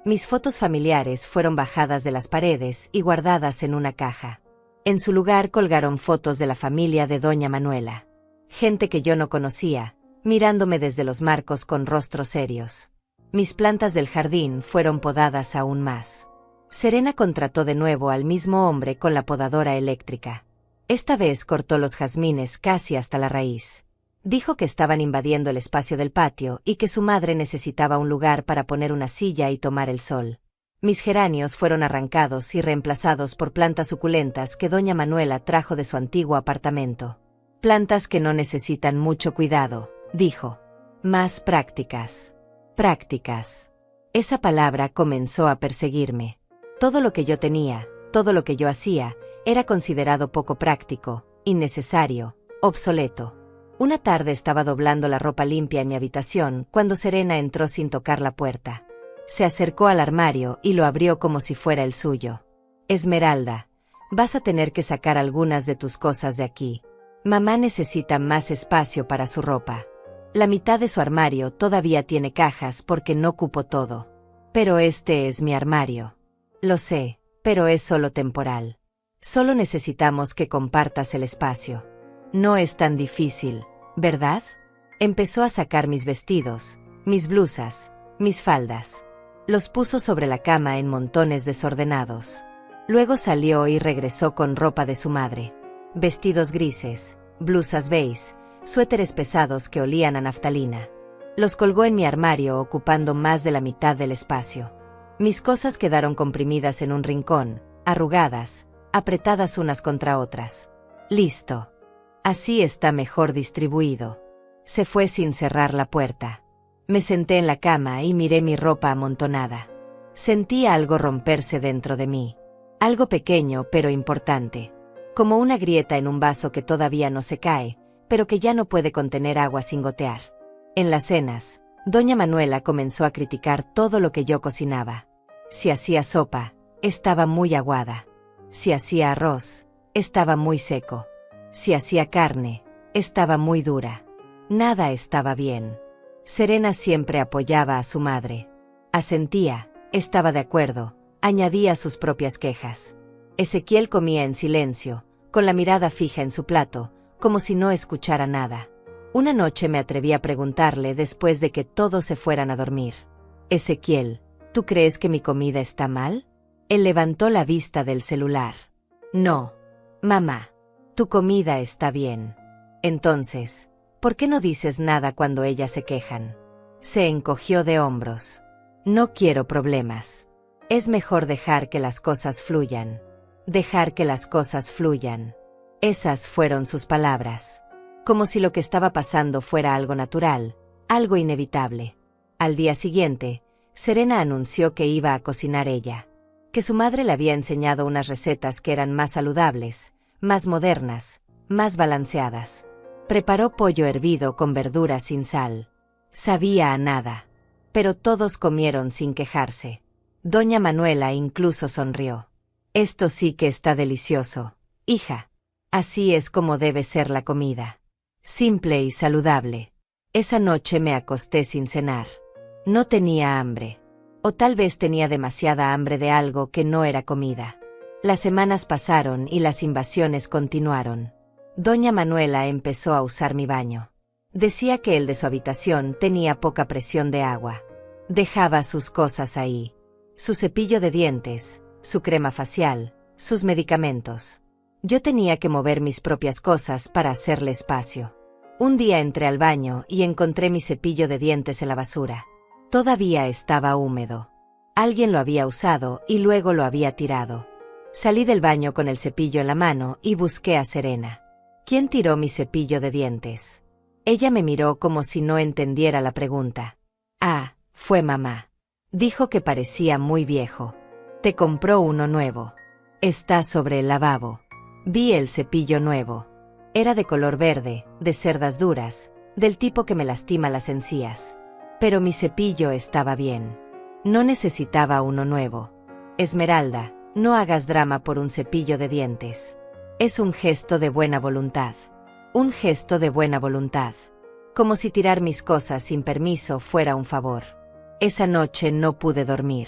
Mis fotos familiares fueron bajadas de las paredes y guardadas en una caja. En su lugar colgaron fotos de la familia de Doña Manuela. Gente que yo no conocía, mirándome desde los marcos con rostros serios. Mis plantas del jardín fueron podadas aún más. Serena contrató de nuevo al mismo hombre con la podadora eléctrica. Esta vez cortó los jazmines casi hasta la raíz. Dijo que estaban invadiendo el espacio del patio y que su madre necesitaba un lugar para poner una silla y tomar el sol. Mis geranios fueron arrancados y reemplazados por plantas suculentas que Doña Manuela trajo de su antiguo apartamento. Plantas que no necesitan mucho cuidado, dijo. Más prácticas. Prácticas. Esa palabra comenzó a perseguirme. Todo lo que yo tenía, todo lo que yo hacía, era considerado poco práctico, innecesario, obsoleto. Una tarde estaba doblando la ropa limpia en mi habitación cuando Serena entró sin tocar la puerta. Se acercó al armario y lo abrió como si fuera el suyo. Esmeralda, vas a tener que sacar algunas de tus cosas de aquí. Mamá necesita más espacio para su ropa. La mitad de su armario todavía tiene cajas porque no cupo todo. Pero este es mi armario. Lo sé, pero es solo temporal. Solo necesitamos que compartas el espacio. No es tan difícil, ¿verdad? Empezó a sacar mis vestidos, mis blusas, mis faldas. Los puso sobre la cama en montones desordenados. Luego salió y regresó con ropa de su madre. Vestidos grises, blusas beige, suéteres pesados que olían a naftalina. Los colgó en mi armario ocupando más de la mitad del espacio. Mis cosas quedaron comprimidas en un rincón, arrugadas, apretadas unas contra otras. Listo. Así está mejor distribuido. Se fue sin cerrar la puerta. Me senté en la cama y miré mi ropa amontonada. Sentí algo romperse dentro de mí. Algo pequeño pero importante. Como una grieta en un vaso que todavía no se cae, pero que ya no puede contener agua sin gotear. En las cenas, Doña Manuela comenzó a criticar todo lo que yo cocinaba. Si hacía sopa, estaba muy aguada. Si hacía arroz, estaba muy seco. Si hacía carne, estaba muy dura. Nada estaba bien. Serena siempre apoyaba a su madre. Asentía, estaba de acuerdo, añadía sus propias quejas. Ezequiel comía en silencio, con la mirada fija en su plato, como si no escuchara nada. Una noche me atreví a preguntarle después de que todos se fueran a dormir. Ezequiel, ¿tú crees que mi comida está mal? Él levantó la vista del celular. No, mamá. Tu comida está bien. Entonces, ¿por qué no dices nada cuando ellas se quejan? Se encogió de hombros. No quiero problemas. Es mejor dejar que las cosas fluyan. Dejar que las cosas fluyan. Esas fueron sus palabras. Como si lo que estaba pasando fuera algo natural, algo inevitable. Al día siguiente, Serena anunció que iba a cocinar ella. Que su madre le había enseñado unas recetas que eran más saludables, más modernas, más balanceadas. Preparó pollo hervido con verduras sin sal. Sabía a nada. Pero todos comieron sin quejarse. Doña Manuela incluso sonrió. Esto sí que está delicioso, hija. Así es como debe ser la comida. Simple y saludable. Esa noche me acosté sin cenar. No tenía hambre. O tal vez tenía demasiada hambre de algo que no era comida. Las semanas pasaron y las invasiones continuaron. Doña Manuela empezó a usar mi baño. Decía que el de su habitación tenía poca presión de agua. Dejaba sus cosas ahí. Su cepillo de dientes, su crema facial, sus medicamentos. Yo tenía que mover mis propias cosas para hacerle espacio. Un día entré al baño y encontré mi cepillo de dientes en la basura. Todavía estaba húmedo. Alguien lo había usado y luego lo había tirado. Salí del baño con el cepillo en la mano y busqué a Serena. ¿Quién tiró mi cepillo de dientes? Ella me miró como si no entendiera la pregunta. Ah, fue mamá. Dijo que parecía muy viejo. Te compró uno nuevo. Está sobre el lavabo. Vi el cepillo nuevo. Era de color verde, de cerdas duras, del tipo que me lastima las encías. Pero mi cepillo estaba bien. No necesitaba uno nuevo. Esmeralda, no hagas drama por un cepillo de dientes. Es un gesto de buena voluntad. Un gesto de buena voluntad. Como si tirar mis cosas sin permiso fuera un favor. Esa noche no pude dormir.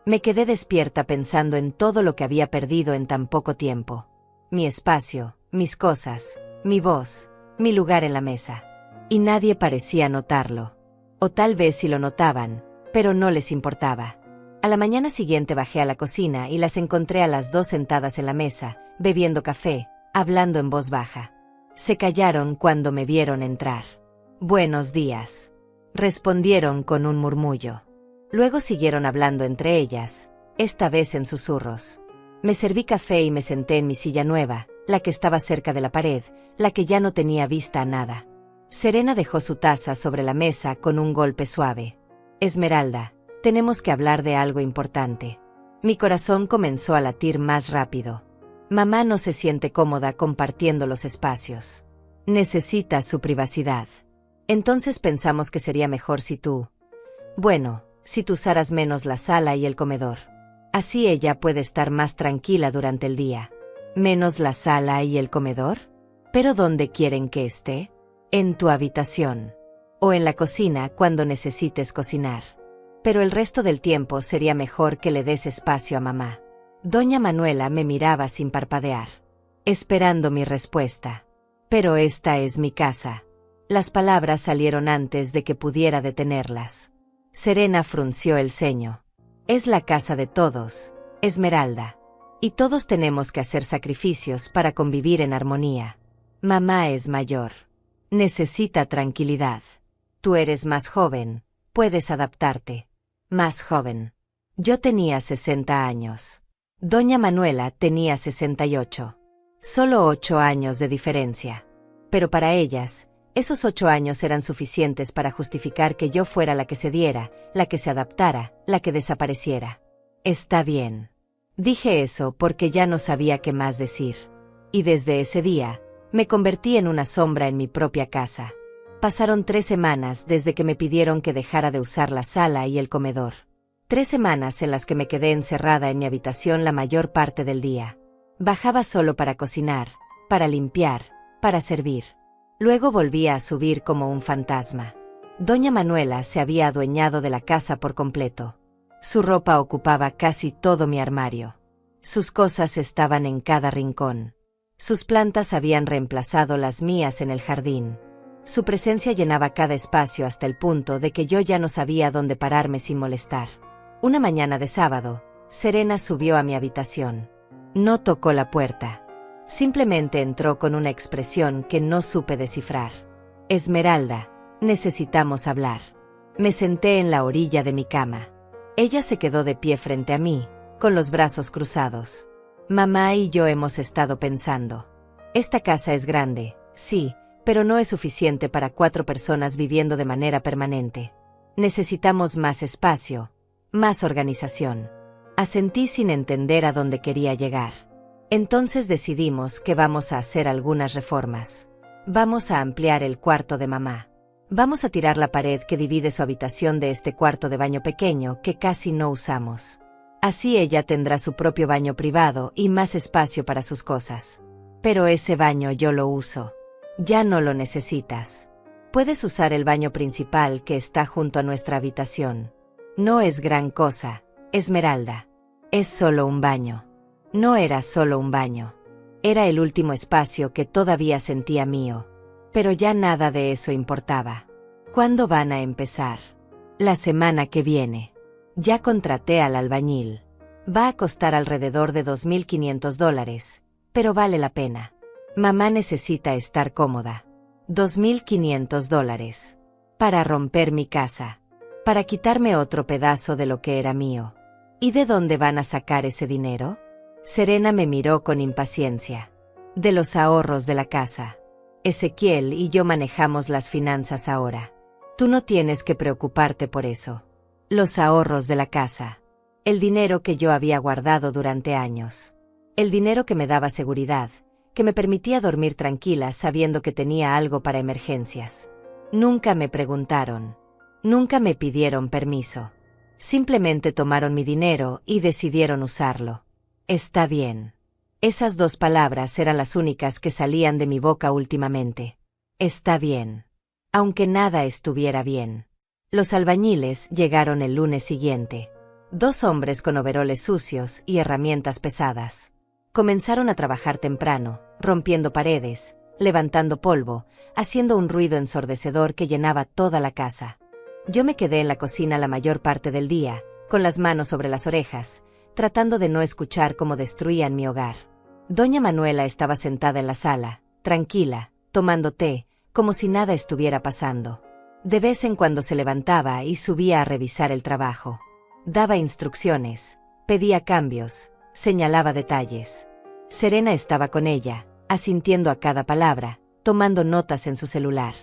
Me quedé despierta pensando en todo lo que había perdido en tan poco tiempo. Mi espacio, mis cosas, mi voz, mi lugar en la mesa. Y nadie parecía notarlo. O tal vez sí lo notaban, pero no les importaba. A la mañana siguiente bajé a la cocina y las encontré a las dos sentadas en la mesa, bebiendo café, hablando en voz baja. Se callaron cuando me vieron entrar. «Buenos días», respondieron con un murmullo. Luego siguieron hablando entre ellas, esta vez en susurros. Me serví café y me senté en mi silla nueva, la que estaba cerca de la pared, la que ya no tenía vista a nada. Serena dejó su taza sobre la mesa con un golpe suave. «Esmeralda, tenemos que hablar de algo importante». Mi corazón comenzó a latir más rápido. Mamá no se siente cómoda compartiendo los espacios. Necesita su privacidad. Entonces pensamos que sería mejor si tú tú usaras menos la sala y el comedor. Así ella puede estar más tranquila durante el día. ¿Menos la sala y el comedor? ¿Pero dónde quieren que esté? En tu habitación. O en la cocina cuando necesites cocinar. Pero el resto del tiempo sería mejor que le des espacio a mamá. Doña Manuela me miraba sin parpadear, esperando mi respuesta. Pero esta es mi casa. Las palabras salieron antes de que pudiera detenerlas. Serena frunció el ceño. Es la casa de todos, Esmeralda. Y todos tenemos que hacer sacrificios para convivir en armonía. Mamá es mayor. Necesita tranquilidad. Tú eres más joven, puedes adaptarte. Más joven. Yo tenía 60 años. Doña Manuela tenía 68. Solo 8 años de diferencia. Pero para ellas, esos 8 años eran suficientes para justificar que yo fuera la que cediera, la que se adaptara, la que desapareciera. Está bien. Dije eso porque ya no sabía qué más decir. Y desde ese día, me convertí en una sombra en mi propia casa. Pasaron 3 semanas desde que me pidieron que dejara de usar la sala y el comedor. 3 semanas en las que me quedé encerrada en mi habitación la mayor parte del día. Bajaba solo para cocinar, para limpiar, para servir. Luego volvía a subir como un fantasma. Doña Manuela se había adueñado de la casa por completo. Su ropa ocupaba casi todo mi armario. Sus cosas estaban en cada rincón. Sus plantas habían reemplazado las mías en el jardín. Su presencia llenaba cada espacio hasta el punto de que yo ya no sabía dónde pararme sin molestar. Una mañana de sábado, Serena subió a mi habitación. No tocó la puerta. Simplemente entró con una expresión que no supe descifrar. Esmeralda, necesitamos hablar. Me senté en la orilla de mi cama. Ella se quedó de pie frente a mí, con los brazos cruzados. Mamá y yo hemos estado pensando. Esta casa es grande, sí, pero no es suficiente para 4 personas viviendo de manera permanente. Necesitamos más espacio, más organización. Asentí sin entender a dónde quería llegar. Entonces decidimos que vamos a hacer algunas reformas. Vamos a ampliar el cuarto de mamá. Vamos a tirar la pared que divide su habitación de este cuarto de baño pequeño que casi no usamos. Así ella tendrá su propio baño privado y más espacio para sus cosas. Pero ese baño yo lo uso. Ya no lo necesitas. Puedes usar el baño principal que está junto a nuestra habitación. No es gran cosa, Esmeralda. Es solo un baño. No era solo un baño. Era el último espacio que todavía sentía mío. Pero ya nada de eso importaba. ¿Cuándo van a empezar? La semana que viene. Ya contraté al albañil. Va a costar alrededor de $2,500, pero vale la pena. Mamá necesita estar cómoda. $2.500. Para romper mi casa. Para quitarme otro pedazo de lo que era mío. ¿Y de dónde van a sacar ese dinero? Serena me miró con impaciencia. De los ahorros de la casa. Ezequiel y yo manejamos las finanzas ahora. Tú no tienes que preocuparte por eso. Los ahorros de la casa. El dinero que yo había guardado durante años. El dinero que me daba seguridad, que me permitía dormir tranquila sabiendo que tenía algo para emergencias. Nunca me preguntaron. Nunca me pidieron permiso. Simplemente tomaron mi dinero y decidieron usarlo. Está bien. Esas dos palabras eran las únicas que salían de mi boca últimamente. Está bien. Aunque nada estuviera bien. Los albañiles llegaron el lunes siguiente. 2 hombres con overoles sucios y herramientas pesadas. Comenzaron a trabajar temprano, rompiendo paredes, levantando polvo, haciendo un ruido ensordecedor que llenaba toda la casa. Yo me quedé en la cocina la mayor parte del día, con las manos sobre las orejas, tratando de no escuchar cómo destruían mi hogar. Doña Manuela estaba sentada en la sala, tranquila, tomando té, como si nada estuviera pasando. De vez en cuando se levantaba y subía a revisar el trabajo. Daba instrucciones, pedía cambios, señalaba detalles. Serena estaba con ella, asintiendo a cada palabra, tomando notas en su celular.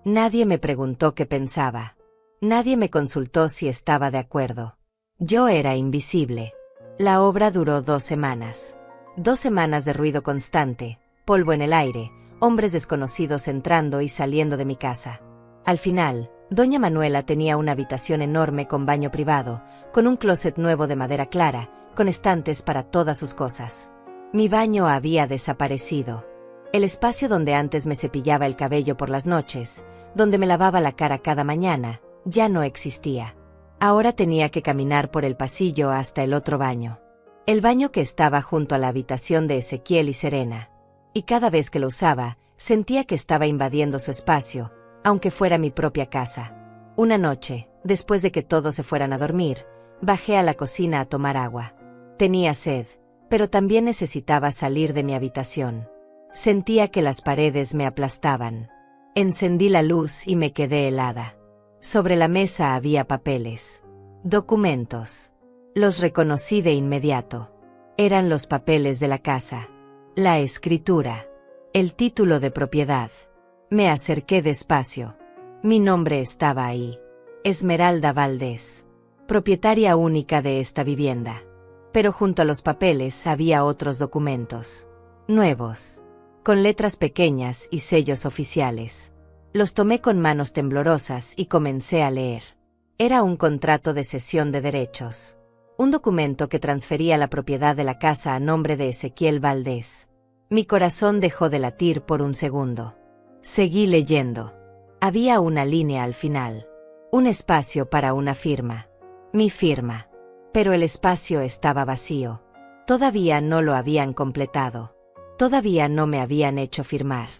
Nadie me preguntó qué pensaba. Nadie me consultó si estaba de acuerdo. Yo era invisible. La obra duró 2 semanas. 2 semanas de ruido constante, polvo en el aire, hombres desconocidos entrando y saliendo de mi casa. Al final, Doña Manuela tenía una habitación enorme con baño privado, con un closet nuevo de madera clara, con estantes para todas sus cosas. Mi baño había desaparecido. El espacio donde antes me cepillaba el cabello por las noches, donde me lavaba la cara cada mañana, ya no existía. Ahora tenía que caminar por el pasillo hasta el otro baño. El baño que estaba junto a la habitación de Ezequiel y Serena. Y cada vez que lo usaba, sentía que estaba invadiendo su espacio, aunque fuera mi propia casa. Una noche, después de que todos se fueran a dormir, bajé a la cocina a tomar agua. Tenía sed, pero también necesitaba salir de mi habitación. Sentía que las paredes me aplastaban. Encendí la luz y me quedé helada. Sobre la mesa había papeles. Documentos. Los reconocí de inmediato. Eran los papeles de la casa. La escritura. El título de propiedad. Me acerqué despacio. Mi nombre estaba ahí. Esmeralda Valdés. Propietaria única de esta vivienda. Pero junto a los papeles había otros documentos. Nuevos. Con letras pequeñas y sellos oficiales. Los tomé con manos temblorosas y comencé a leer. Era un contrato de cesión de derechos. Un documento que transfería la propiedad de la casa a nombre de Ezequiel Valdés. Mi corazón dejó de latir por un segundo. Seguí leyendo. Había una línea al final. Un espacio para una firma. Mi firma. Pero el espacio estaba vacío. Todavía no lo habían completado. Todavía no me habían hecho firmar.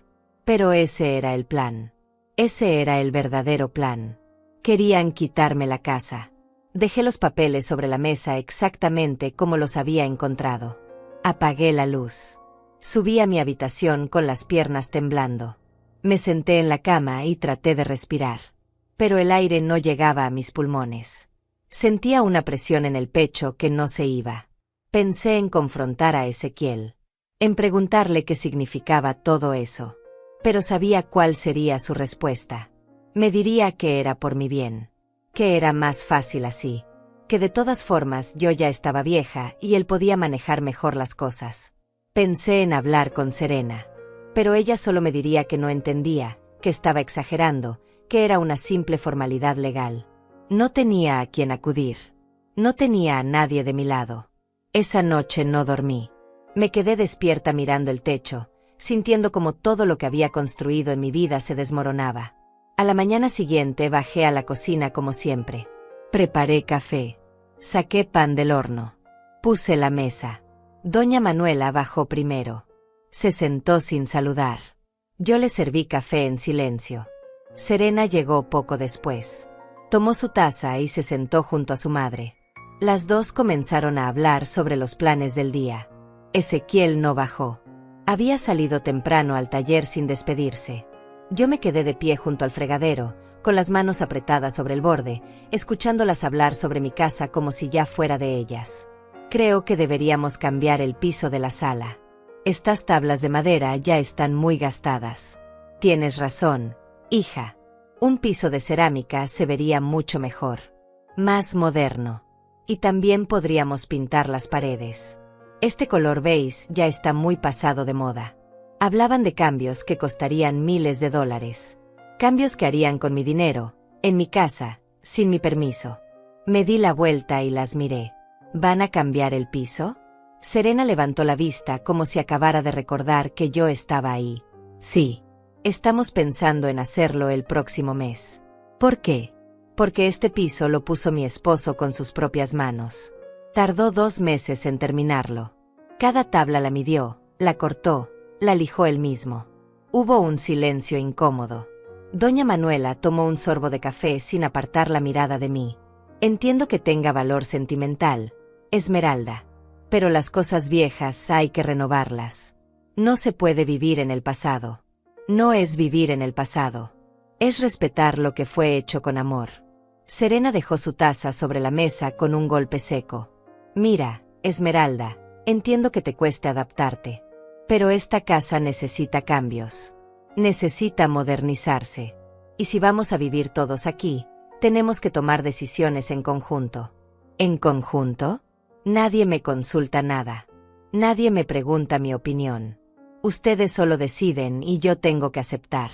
Pero ese era el plan. Ese era el verdadero plan. Querían quitarme la casa. Dejé los papeles sobre la mesa exactamente como los había encontrado. Apagué la luz. Subí a mi habitación con las piernas temblando. Me senté en la cama y traté de respirar. Pero el aire no llegaba a mis pulmones. Sentía una presión en el pecho que no se iba. Pensé en confrontar a Ezequiel. En preguntarle qué significaba todo eso. Pero sabía cuál sería su respuesta. Me diría que era por mi bien. Que era más fácil así. Que de todas formas yo ya estaba vieja y él podía manejar mejor las cosas. Pensé en hablar con Serena. Pero ella solo me diría que no entendía, que estaba exagerando, que era una simple formalidad legal. No tenía a quien acudir. No tenía a nadie de mi lado. Esa noche no dormí. Me quedé despierta mirando el techo, sintiendo como todo lo que había construido en mi vida se desmoronaba. A la mañana siguiente bajé a la cocina como siempre. Preparé café. Saqué pan del horno. Puse la mesa. Doña Manuela bajó primero. Se sentó sin saludar. Yo le serví café en silencio. Serena llegó poco después. Tomó su taza y se sentó junto a su madre. Las dos comenzaron a hablar sobre los planes del día. Ezequiel no bajó. Había salido temprano al taller sin despedirse. Yo me quedé de pie junto al fregadero, con las manos apretadas sobre el borde, escuchándolas hablar sobre mi casa como si ya fuera de ellas. Creo que deberíamos cambiar el piso de la sala. Estas tablas de madera ya están muy gastadas. Tienes razón, hija. Un piso de cerámica se vería mucho mejor. Más moderno. Y también podríamos pintar las paredes. Este color beige ya está muy pasado de moda. Hablaban de cambios que costarían miles de dólares. Cambios que harían con mi dinero, en mi casa, sin mi permiso. Me di la vuelta y las miré. ¿Van a cambiar el piso? Serena levantó la vista como si acabara de recordar que yo estaba ahí. Sí. Estamos pensando en hacerlo el próximo mes. ¿Por qué? Porque este piso lo puso mi esposo con sus propias manos. Tardó 2 meses en terminarlo. Cada tabla la midió, la cortó, la lijó él mismo. Hubo un silencio incómodo. Doña Manuela tomó un sorbo de café sin apartar la mirada de mí. Entiendo que tenga valor sentimental, Esmeralda. Pero las cosas viejas hay que renovarlas. No se puede vivir en el pasado. No es vivir en el pasado. Es respetar lo que fue hecho con amor. Serena dejó su taza sobre la mesa con un golpe seco. Mira, Esmeralda, entiendo que te cueste adaptarte. Pero esta casa necesita cambios. Necesita modernizarse. Y si vamos a vivir todos aquí, tenemos que tomar decisiones en conjunto. ¿En conjunto? Nadie me consulta nada. Nadie me pregunta mi opinión. Ustedes solo deciden y yo tengo que aceptar.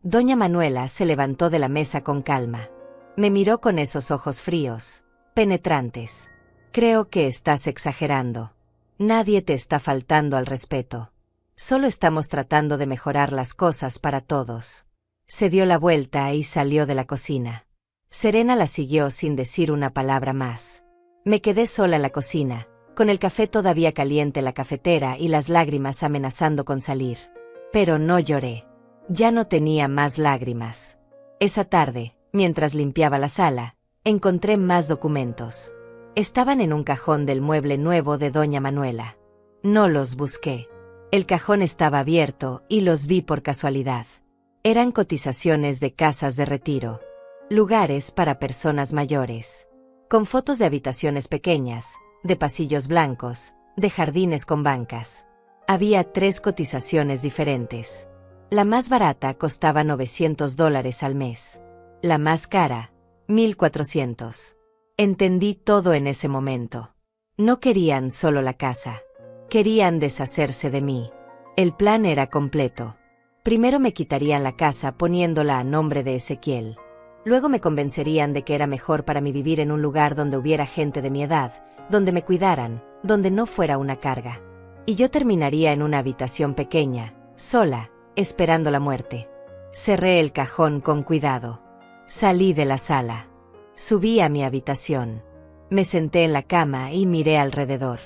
Doña Manuela se levantó de la mesa con calma. Me miró con esos ojos fríos, penetrantes. Creo que estás exagerando. Nadie te está faltando al respeto. Solo estamos tratando de mejorar las cosas para todos. Se dio la vuelta y salió de la cocina. Serena la siguió sin decir una palabra más. Me quedé sola en la cocina, con el café todavía caliente en la cafetera y las lágrimas amenazando con salir. Pero no lloré. Ya no tenía más lágrimas. Esa tarde, mientras limpiaba la sala, encontré más documentos. Estaban en un cajón del mueble nuevo de Doña Manuela. No los busqué. El cajón estaba abierto y los vi por casualidad. Eran cotizaciones de casas de retiro. Lugares para personas mayores. Con fotos de habitaciones pequeñas, de pasillos blancos, de jardines con bancas. Había 3 cotizaciones diferentes. La más barata costaba $900 al mes. La más cara, $1,400. Entendí todo en ese momento. No querían solo la casa. Querían deshacerse de mí. El plan era completo. Primero me quitarían la casa poniéndola a nombre de Ezequiel. Luego me convencerían de que era mejor para mí vivir en un lugar donde hubiera gente de mi edad, donde me cuidaran, donde no fuera una carga. Y yo terminaría en una habitación pequeña, sola, esperando la muerte. Cerré el cajón con cuidado. Salí de la sala. Subí a mi habitación. Me senté en la cama y miré alrededor.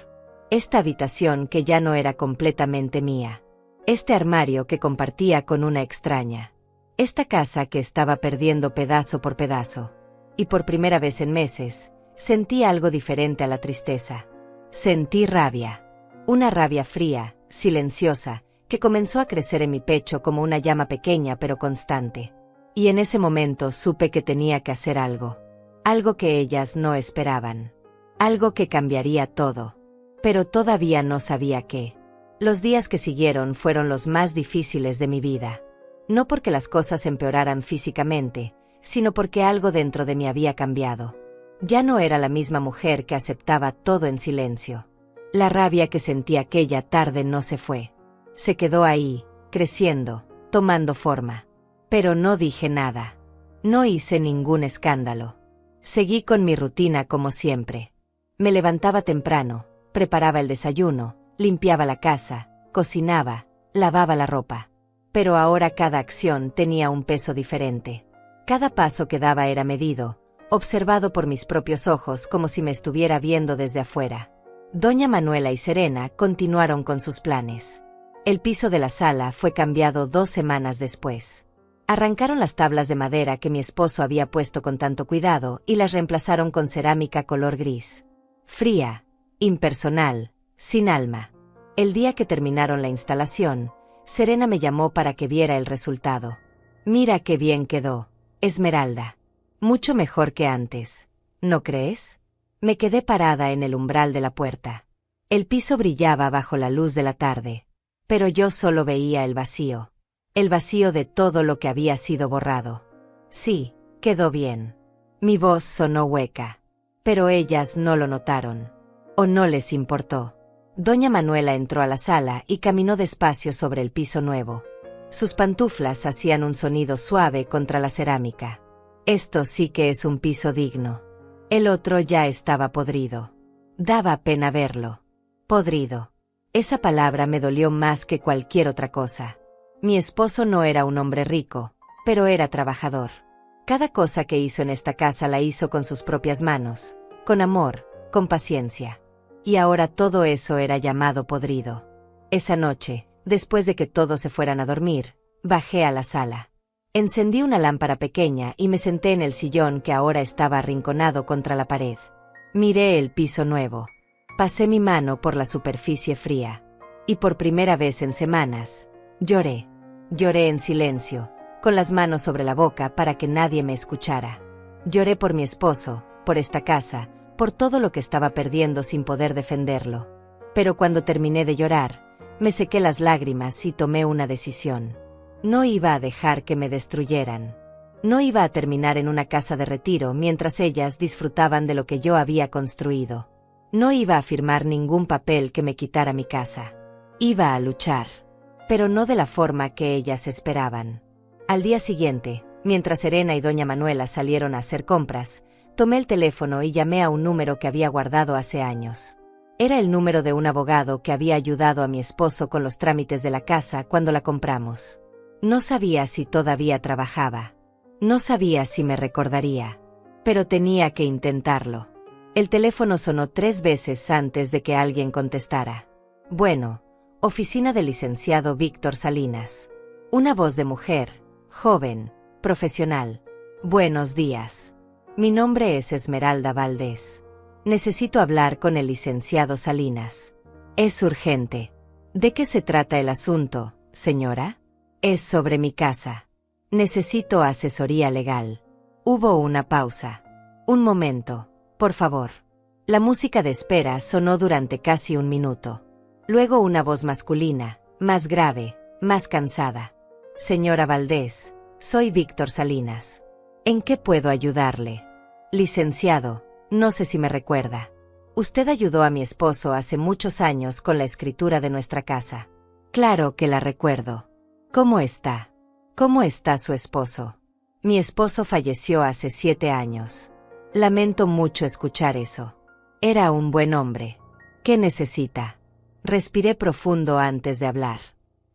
Esta habitación que ya no era completamente mía. Este armario que compartía con una extraña. Esta casa que estaba perdiendo pedazo por pedazo. Y por primera vez en meses, sentí algo diferente a la tristeza. Sentí rabia. Una rabia fría, silenciosa, que comenzó a crecer en mi pecho como una llama pequeña pero constante. Y en ese momento supe que tenía que hacer algo. Algo que ellas no esperaban. Algo que cambiaría todo. Pero todavía no sabía qué. Los días que siguieron fueron los más difíciles de mi vida. No porque las cosas empeoraran físicamente, sino porque algo dentro de mí había cambiado. Ya no era la misma mujer que aceptaba todo en silencio. La rabia que sentí aquella tarde no se fue. Se quedó ahí, creciendo, tomando forma. Pero no dije nada. No hice ningún escándalo. Seguí con mi rutina como siempre. Me levantaba temprano, preparaba el desayuno, limpiaba la casa, cocinaba, lavaba la ropa. Pero ahora cada acción tenía un peso diferente. Cada paso que daba era medido, observado por mis propios ojos como si me estuviera viendo desde afuera. Doña Manuela y Serena continuaron con sus planes. El piso de la sala fue cambiado 2 semanas después. Arrancaron las tablas de madera que mi esposo había puesto con tanto cuidado y las reemplazaron con cerámica color gris. Fría, impersonal, sin alma. El día que terminaron la instalación, Serena me llamó para que viera el resultado. Mira qué bien quedó, Esmeralda. Mucho mejor que antes, ¿no crees? Me quedé parada en el umbral de la puerta. El piso brillaba bajo la luz de la tarde, pero yo solo veía el vacío de todo lo que había sido borrado. Sí, quedó bien. Mi voz sonó hueca, pero ellas no lo notaron, o no les importó. Doña Manuela entró a la sala y caminó despacio sobre el piso nuevo. Sus pantuflas hacían un sonido suave contra la cerámica. Esto sí que es un piso digno. El otro ya estaba podrido. Daba pena verlo. Podrido. Esa palabra me dolió más que cualquier otra cosa. Mi esposo no era un hombre rico, pero era trabajador. Cada cosa que hizo en esta casa la hizo con sus propias manos, con amor, con paciencia. Y ahora todo eso era llamado podrido. Esa noche, después de que todos se fueran a dormir, bajé a la sala. Encendí una lámpara pequeña y me senté en el sillón que ahora estaba arrinconado contra la pared. Miré el piso nuevo. Pasé mi mano por la superficie fría. Y por primera vez en semanas, lloré. Lloré en silencio, con las manos sobre la boca para que nadie me escuchara. Lloré por mi esposo, por esta casa, por todo lo que estaba perdiendo sin poder defenderlo. Pero cuando terminé de llorar, me sequé las lágrimas y tomé una decisión. No iba a dejar que me destruyeran. No iba a terminar en una casa de retiro mientras ellas disfrutaban de lo que yo había construido. No iba a firmar ningún papel que me quitara mi casa. Iba a luchar, pero no de la forma que ellas esperaban. Al día siguiente, mientras Serena y doña Manuela salieron a hacer compras, tomé el teléfono y llamé a un número que había guardado hace años. Era el número de un abogado que había ayudado a mi esposo con los trámites de la casa cuando la compramos. No sabía si todavía trabajaba. No sabía si me recordaría. Pero tenía que intentarlo. El teléfono sonó 3 veces antes de que alguien contestara. Bueno, oficina del licenciado Víctor Salinas. Una voz de mujer, joven, profesional. Buenos días. Mi nombre es Esmeralda Valdés. Necesito hablar con el licenciado Salinas. Es urgente. ¿De qué se trata el asunto, señora? Es sobre mi casa. Necesito asesoría legal. Hubo una pausa. Un momento, por favor. La música de espera sonó durante casi 1 minuto. Luego una voz masculina, más grave, más cansada. Señora Valdés, soy Víctor Salinas. ¿En qué puedo ayudarle? Licenciado, no sé si me recuerda. Usted ayudó a mi esposo hace muchos años con la escritura de nuestra casa. Claro que la recuerdo. ¿Cómo está? ¿Cómo está su esposo? Mi esposo falleció hace 7 años. Lamento mucho escuchar eso. Era un buen hombre. ¿Qué necesita? Respiré profundo antes de hablar.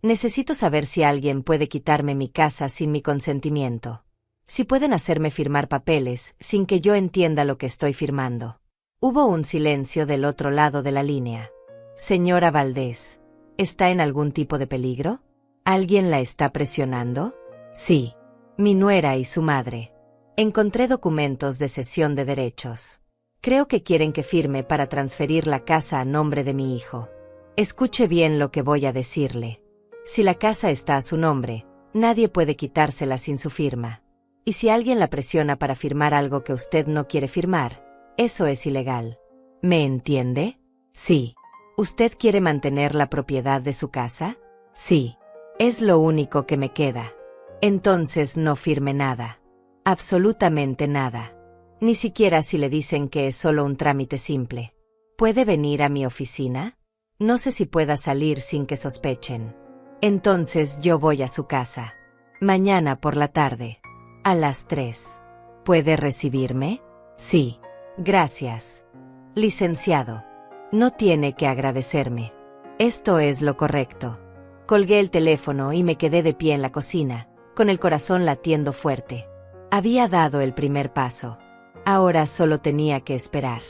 Necesito saber si alguien puede quitarme mi casa sin mi consentimiento. Si pueden hacerme firmar papeles sin que yo entienda lo que estoy firmando. Hubo un silencio del otro lado de la línea. Señora Valdés, ¿está en algún tipo de peligro? ¿Alguien la está presionando? Sí. Mi nuera y su madre. Encontré documentos de cesión de derechos. Creo que quieren que firme para transferir la casa a nombre de mi hijo. Escuche bien lo que voy a decirle. Si la casa está a su nombre, nadie puede quitársela sin su firma. Y si alguien la presiona para firmar algo que usted no quiere firmar, eso es ilegal. ¿Me entiende? Sí. ¿Usted quiere mantener la propiedad de su casa? Sí. Es lo único que me queda. Entonces no firme nada. Absolutamente nada. Ni siquiera si le dicen que es solo un trámite simple. ¿Puede venir a mi oficina? No sé si pueda salir sin que sospechen. Entonces yo voy a su casa. Mañana por la tarde. A las 3. ¿Puede recibirme? Sí. Gracias. Licenciado. No tiene que agradecerme. Esto es lo correcto. Colgué el teléfono y me quedé de pie en la cocina, con el corazón latiendo fuerte. Había dado el primer paso. Ahora solo tenía que esperar.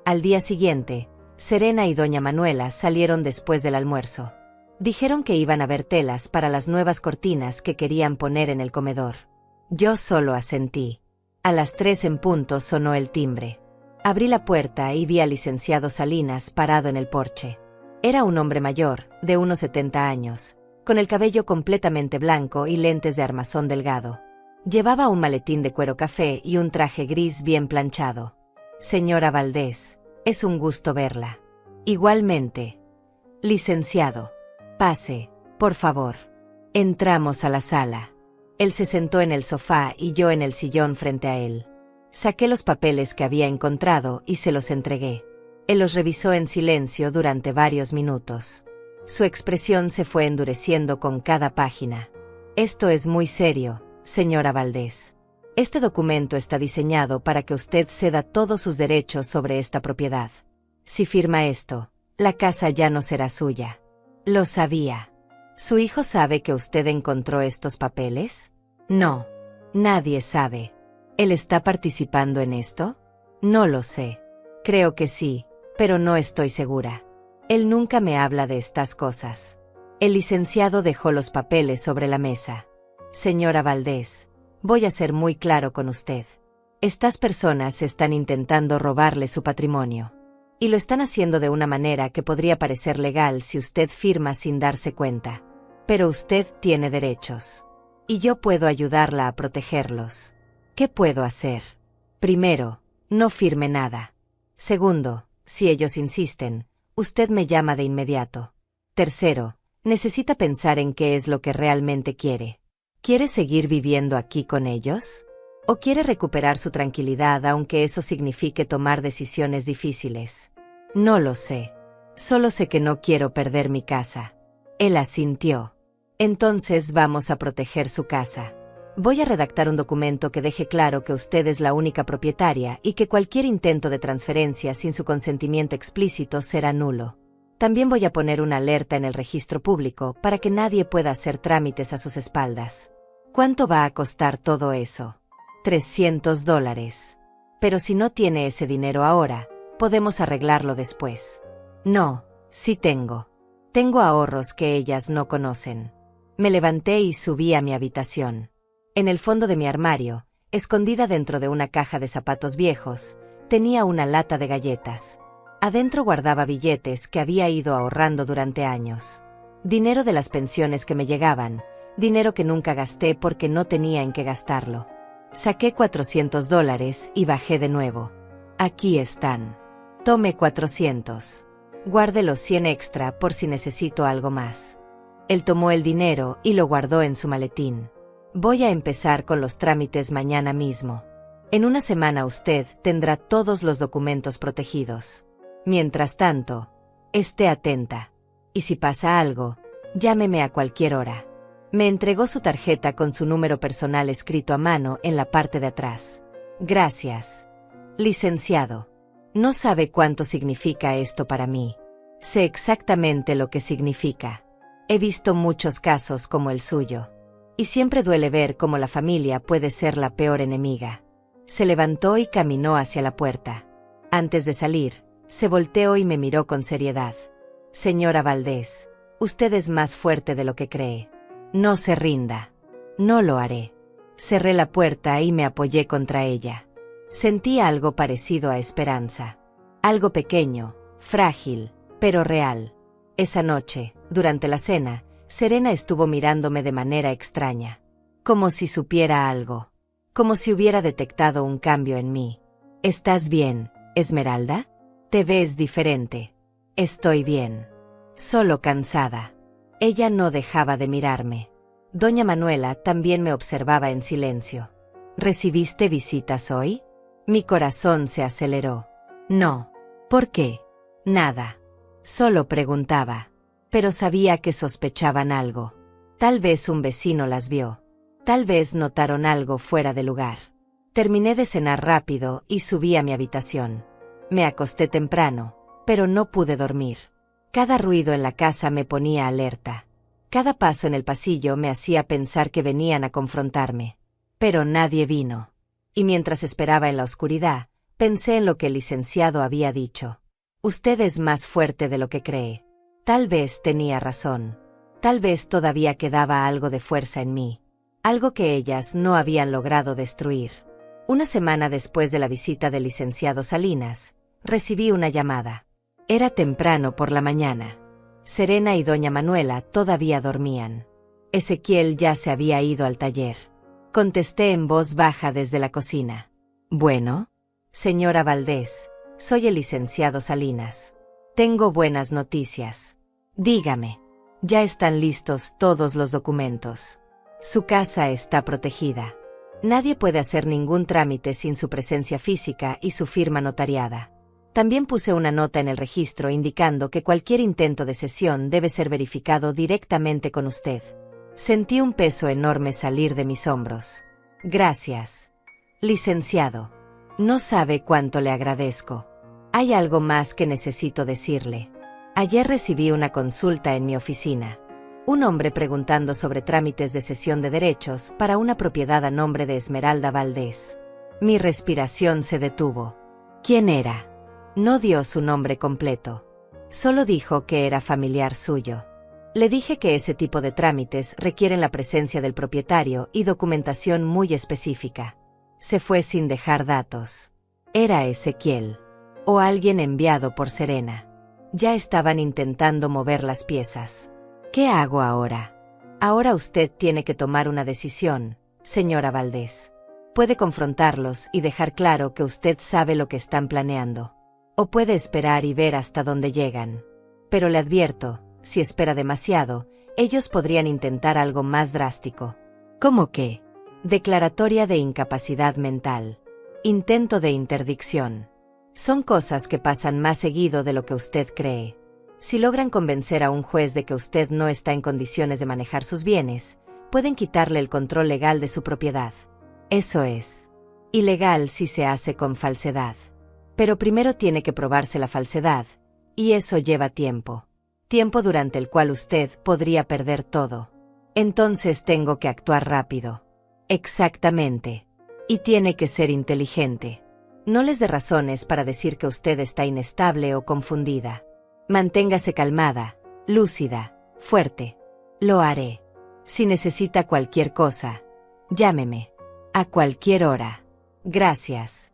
Al día siguiente, Serena y doña Manuela salieron después del almuerzo. Dijeron que iban a ver telas para las nuevas cortinas que querían poner en el comedor. Yo solo asentí. A las 3 en punto sonó el timbre. Abrí la puerta y vi al licenciado Salinas parado en el porche. Era un hombre mayor, de unos 70 años, con el cabello completamente blanco y lentes de armazón delgado. Llevaba un maletín de cuero café y un traje gris bien planchado. Señora Valdés, es un gusto verla. Igualmente. Licenciado. Pase, por favor. Entramos a la sala. Él se sentó en el sofá y yo en el sillón frente a él. Saqué los papeles que había encontrado y se los entregué. Él los revisó en silencio durante varios minutos. Su expresión se fue endureciendo con cada página. Esto es muy serio, señora Valdés. Este documento está diseñado para que usted ceda todos sus derechos sobre esta propiedad. Si firma esto, la casa ya no será suya. Lo sabía. ¿Su hijo sabe que usted encontró estos papeles? No. Nadie sabe. ¿Él está participando en esto? No lo sé. Creo que sí, pero no estoy segura. Él nunca me habla de estas cosas. El licenciado dejó los papeles sobre la mesa. Señora Valdés, voy a ser muy claro con usted. Estas personas están intentando robarle su patrimonio. Y lo están haciendo de una manera que podría parecer legal si usted firma sin darse cuenta. Pero usted tiene derechos. Y yo puedo ayudarla a protegerlos. ¿Qué puedo hacer? Primero, no firme nada. Segundo, si ellos insisten, usted me llama de inmediato. Tercero, necesita pensar en qué es lo que realmente quiere. ¿Quiere seguir viviendo aquí con ellos? ¿O quiere recuperar su tranquilidad aunque eso signifique tomar decisiones difíciles? No lo sé. Solo sé que no quiero perder mi casa. Él asintió. Entonces vamos a proteger su casa. Voy a redactar un documento que deje claro que usted es la única propietaria y que cualquier intento de transferencia sin su consentimiento explícito será nulo. También voy a poner una alerta en el registro público para que nadie pueda hacer trámites a sus espaldas. ¿Cuánto va a costar todo eso? $300. Pero si no tiene ese dinero ahora, podemos arreglarlo después. No, sí tengo. Tengo ahorros que ellas no conocen. Me levanté y subí a mi habitación. En el fondo de mi armario, escondida dentro de una caja de zapatos viejos, tenía una lata de galletas. Adentro guardaba billetes que había ido ahorrando durante años. Dinero de las pensiones que me llegaban, dinero que nunca gasté porque no tenía en qué gastarlo. Saqué $400 y bajé de nuevo. Aquí están. Tome 400. Guarde los 100 extra por si necesito algo más. Él tomó el dinero y lo guardó en su maletín. Voy a empezar con los trámites mañana mismo. En una semana usted tendrá todos los documentos protegidos. Mientras tanto, esté atenta. Y si pasa algo, llámeme a cualquier hora. Me entregó su tarjeta con su número personal escrito a mano en la parte de atrás. Gracias. Licenciado. No sabe cuánto significa esto para mí. Sé exactamente lo que significa. He visto muchos casos como el suyo. Y siempre duele ver cómo la familia puede ser la peor enemiga. Se levantó y caminó hacia la puerta. Antes de salir, se volteó y me miró con seriedad. Señora Valdés, usted es más fuerte de lo que cree. No se rinda. No lo haré. Cerré la puerta y me apoyé contra ella. Sentía algo parecido a esperanza. Algo pequeño, frágil, pero real. Esa noche, durante la cena, Serena estuvo mirándome de manera extraña. Como si supiera algo. Como si hubiera detectado un cambio en mí. ¿Estás bien, Esmeralda? Te ves diferente. Estoy bien. Solo cansada. Ella no dejaba de mirarme. Doña Manuela también me observaba en silencio. ¿Recibiste visitas hoy? Mi corazón se aceleró. No. ¿Por qué? Nada. Solo preguntaba. Pero sabía que sospechaban algo. Tal vez un vecino las vio. Tal vez notaron algo fuera de lugar. Terminé de cenar rápido y subí a mi habitación. Me acosté temprano, pero no pude dormir. Cada ruido en la casa me ponía alerta. Cada paso en el pasillo me hacía pensar que venían a confrontarme. Pero nadie vino. Y mientras esperaba en la oscuridad, pensé en lo que el licenciado había dicho. Usted es más fuerte de lo que cree. Tal vez tenía razón. Tal vez todavía quedaba algo de fuerza en mí. Algo que ellas no habían logrado destruir. Una semana después de la visita del licenciado Salinas, recibí una llamada. Era temprano por la mañana. Serena y doña Manuela todavía dormían. Ezequiel ya se había ido al taller. Contesté en voz baja desde la cocina. Bueno, señora Valdés, soy el licenciado Salinas. Tengo buenas noticias. Dígame. Ya están listos todos los documentos. Su casa está protegida. Nadie puede hacer ningún trámite sin su presencia física y su firma notariada. También puse una nota en el registro indicando que cualquier intento de cesión debe ser verificado directamente con usted. Sentí un peso enorme salir de mis hombros. Gracias, licenciado. No sabe cuánto le agradezco. Hay algo más que necesito decirle. Ayer recibí una consulta en mi oficina. Un hombre preguntando sobre trámites de cesión de derechos para una propiedad a nombre de Esmeralda Valdés. Mi respiración se detuvo. ¿Quién era? No dio su nombre completo. Solo dijo que era familiar suyo. Le dije que ese tipo de trámites requieren la presencia del propietario y documentación muy específica. Se fue sin dejar datos. Era Ezequiel. O alguien enviado por Serena. Ya estaban intentando mover las piezas. ¿Qué hago ahora? Ahora usted tiene que tomar una decisión, señora Valdés. Puede confrontarlos y dejar claro que usted sabe lo que están planeando. O puede esperar y ver hasta dónde llegan. Pero le advierto, si espera demasiado, ellos podrían intentar algo más drástico. ¿Cómo qué? Declaratoria de incapacidad mental. Intento de interdicción. Son cosas que pasan más seguido de lo que usted cree. Si logran convencer a un juez de que usted no está en condiciones de manejar sus bienes, pueden quitarle el control legal de su propiedad. Eso es ilegal si se hace con falsedad. Pero primero tiene que probarse la falsedad, y eso lleva tiempo. Tiempo durante el cual usted podría perder todo. Entonces tengo que actuar rápido. Exactamente. Y tiene que ser inteligente. No les dé razones para decir que usted está inestable o confundida. Manténgase calmada, lúcida, fuerte. Lo haré. Si necesita cualquier cosa, llámeme. A cualquier hora. Gracias.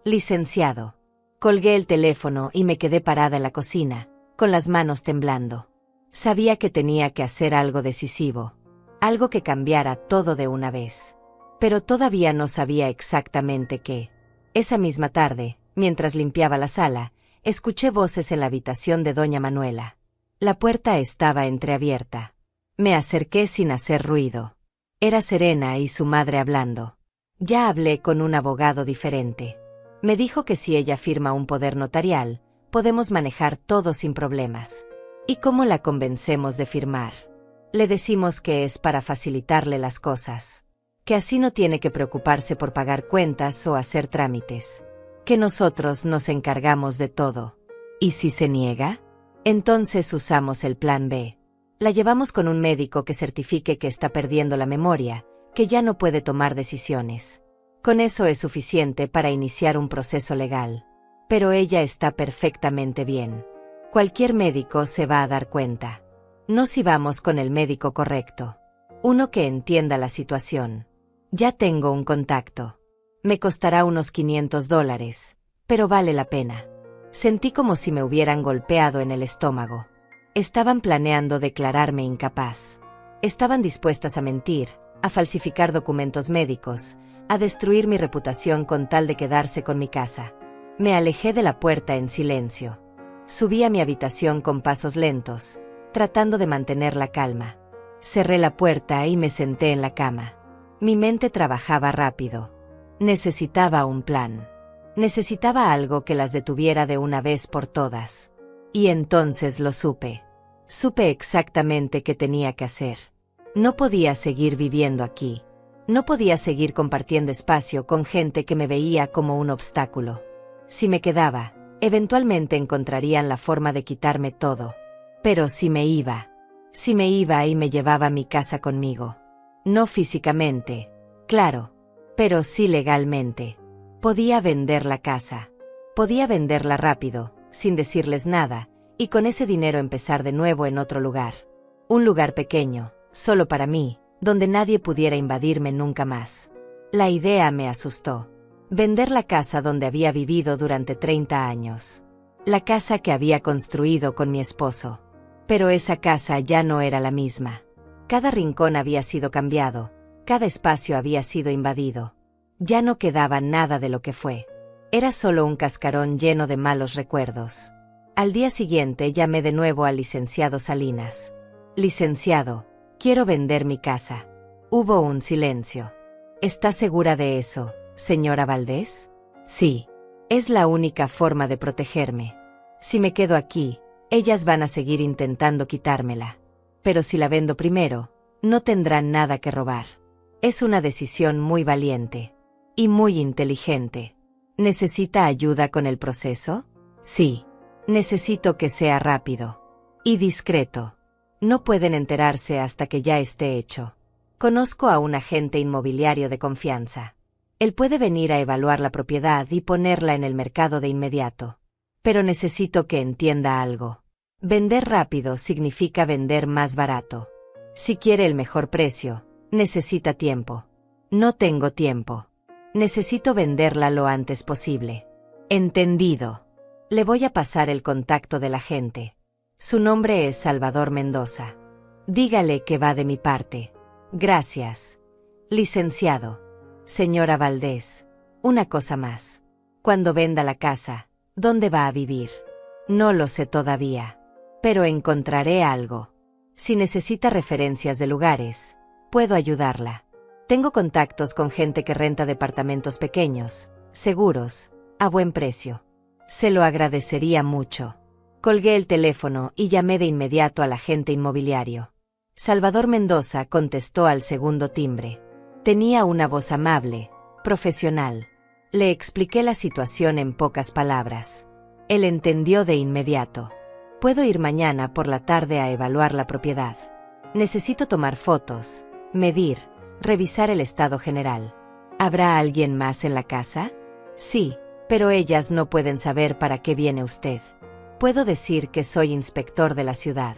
Licenciado. Colgué el teléfono y me quedé parada en la cocina, con las manos temblando. Sabía que tenía que hacer algo decisivo. Algo que cambiara todo de una vez. Pero todavía no sabía exactamente qué. Esa misma tarde, mientras limpiaba la sala, escuché voces en la habitación de doña Manuela. La puerta estaba entreabierta. Me acerqué sin hacer ruido. Era Serena y su madre hablando. Ya hablé con un abogado diferente. Me dijo que si ella firma un poder notarial, podemos manejar todo sin problemas. ¿Y cómo la convencemos de firmar? Le decimos que es para facilitarle las cosas. Que así no tiene que preocuparse por pagar cuentas o hacer trámites. Que nosotros nos encargamos de todo. ¿Y si se niega? Entonces usamos el plan B. La llevamos con un médico que certifique que está perdiendo la memoria, que ya no puede tomar decisiones. Con eso es suficiente para iniciar un proceso legal. Pero ella está perfectamente bien. Cualquier médico se va a dar cuenta. No si vamos con el médico correcto. Uno que entienda la situación. Ya tengo un contacto. Me costará unos $500, pero vale la pena. Sentí como si me hubieran golpeado en el estómago. Estaban planeando declararme incapaz. Estaban dispuestas a mentir, a falsificar documentos médicos, a destruir mi reputación con tal de quedarse con mi casa. Me alejé de la puerta en silencio. Subí a mi habitación con pasos lentos, tratando de mantener la calma. Cerré la puerta y me senté en la cama. Mi mente trabajaba rápido. Necesitaba un plan. Necesitaba algo que las detuviera de una vez por todas. Y entonces lo supe. Supe exactamente qué tenía que hacer. No podía seguir viviendo aquí. No podía seguir compartiendo espacio con gente que me veía como un obstáculo. Si me quedaba, eventualmente encontrarían la forma de quitarme todo. Pero si me iba y me llevaba mi casa conmigo. No físicamente, claro, pero sí legalmente. Podía vender la casa. Podía venderla rápido, sin decirles nada, y con ese dinero empezar de nuevo en otro lugar. Un lugar pequeño, solo para mí, donde nadie pudiera invadirme nunca más. La idea me asustó. Vender la casa donde había vivido durante 30 años. La casa que había construido con mi esposo. Pero esa casa ya no era la misma. Cada rincón había sido cambiado, cada espacio había sido invadido. Ya no quedaba nada de lo que fue. Era solo un cascarón lleno de malos recuerdos. Al día siguiente llamé de nuevo al licenciado Salinas. Licenciado, quiero vender mi casa. Hubo un silencio. ¿Está segura de eso, señora Valdés? Sí. Es la única forma de protegerme. Si me quedo aquí, ellas van a seguir intentando quitármela. Pero si la vendo primero, no tendrán nada que robar. Es una decisión muy valiente. Y muy inteligente. ¿Necesita ayuda con el proceso? Sí. Necesito que sea rápido. Y discreto. No pueden enterarse hasta que ya esté hecho. Conozco a un agente inmobiliario de confianza. Él puede venir a evaluar la propiedad y ponerla en el mercado de inmediato. Pero necesito que entienda algo. Vender rápido significa vender más barato. Si quiere el mejor precio, necesita tiempo. No tengo tiempo. Necesito venderla lo antes posible. Entendido. Le voy a pasar el contacto del agente. Su nombre es Salvador Mendoza. Dígale que va de mi parte. Gracias. Licenciado. Señora Valdés, una cosa más. Cuando venda la casa, ¿dónde va a vivir? No lo sé todavía. Pero encontraré algo. Si necesita referencias de lugares, puedo ayudarla. Tengo contactos con gente que renta departamentos pequeños, seguros, a buen precio. Se lo agradecería mucho. Colgué el teléfono y llamé de inmediato al agente inmobiliario. Salvador Mendoza contestó al segundo timbre. Tenía una voz amable, profesional. Le expliqué la situación en pocas palabras. Él entendió de inmediato. Puedo ir mañana por la tarde a evaluar la propiedad. Necesito tomar fotos, medir, revisar el estado general. ¿Habrá alguien más en la casa? Sí, pero ellas no pueden saber para qué viene usted. Puedo decir que soy inspector de la ciudad.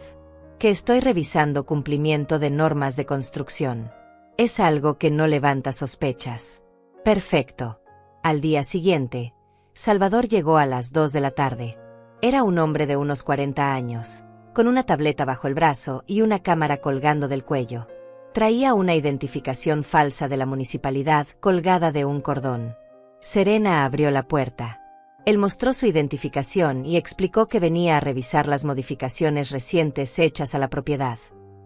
Que estoy revisando cumplimiento de normas de construcción. Es algo que no levanta sospechas. Perfecto. Al día siguiente, Salvador llegó a las 2 de la tarde. Era un hombre de unos 40 años, con una tableta bajo el brazo y una cámara colgando del cuello. Traía una identificación falsa de la municipalidad colgada de un cordón. Serena abrió la puerta. Él mostró su identificación y explicó que venía a revisar las modificaciones recientes hechas a la propiedad.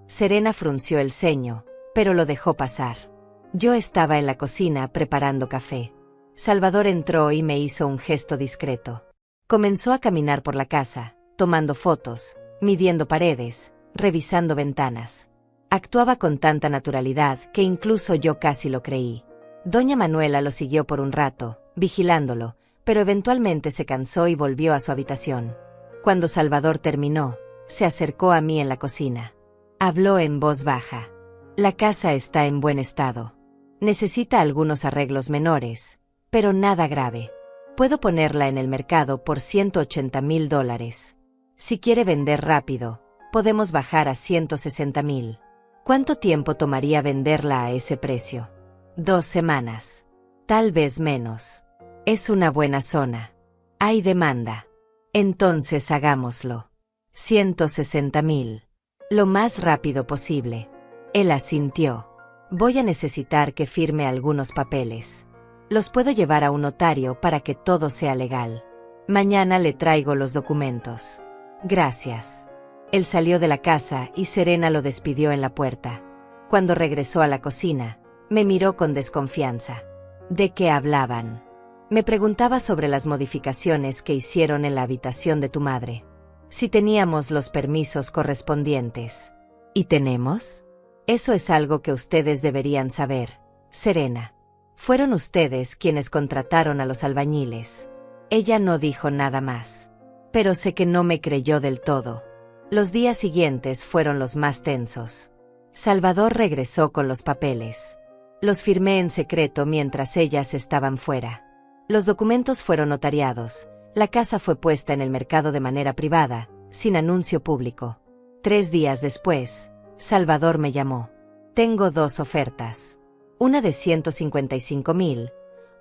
Serena frunció el ceño, pero lo dejó pasar. Yo estaba en la cocina preparando café. Salvador entró y me hizo un gesto discreto. Comenzó a caminar por la casa, tomando fotos, midiendo paredes, revisando ventanas. Actuaba con tanta naturalidad que incluso yo casi lo creí. Doña Manuela lo siguió por un rato, vigilándolo, pero eventualmente se cansó y volvió a su habitación. Cuando Salvador terminó, se acercó a mí en la cocina. Habló en voz baja. La casa está en buen estado. Necesita algunos arreglos menores, pero nada grave. Puedo ponerla en el mercado por $180,000. Si quiere vender rápido, podemos bajar a 160,000. ¿Cuánto tiempo tomaría venderla a ese precio? 2 semanas. Tal vez menos. Es una buena zona. Hay demanda. Entonces hagámoslo. 160,000. Lo más rápido posible. Él asintió. Voy a necesitar que firme algunos papeles. Los puedo llevar a un notario para que todo sea legal. Mañana le traigo los documentos. Gracias. Él salió de la casa y Serena lo despidió en la puerta. Cuando regresó a la cocina, me miró con desconfianza. ¿De qué hablaban? Me preguntaba sobre las modificaciones que hicieron en la habitación de tu madre. Si teníamos los permisos correspondientes. ¿Y tenemos? Eso es algo que ustedes deberían saber, Serena. Fueron ustedes quienes contrataron a los albañiles. Ella no dijo nada más. Pero sé que no me creyó del todo. Los días siguientes fueron los más tensos. Salvador regresó con los papeles. Los firmé en secreto mientras ellas estaban fuera. Los documentos fueron notariados. La casa fue puesta en el mercado de manera privada, sin anuncio público. 3 días después, Salvador me llamó. Tengo 2 ofertas. Una de 155,000,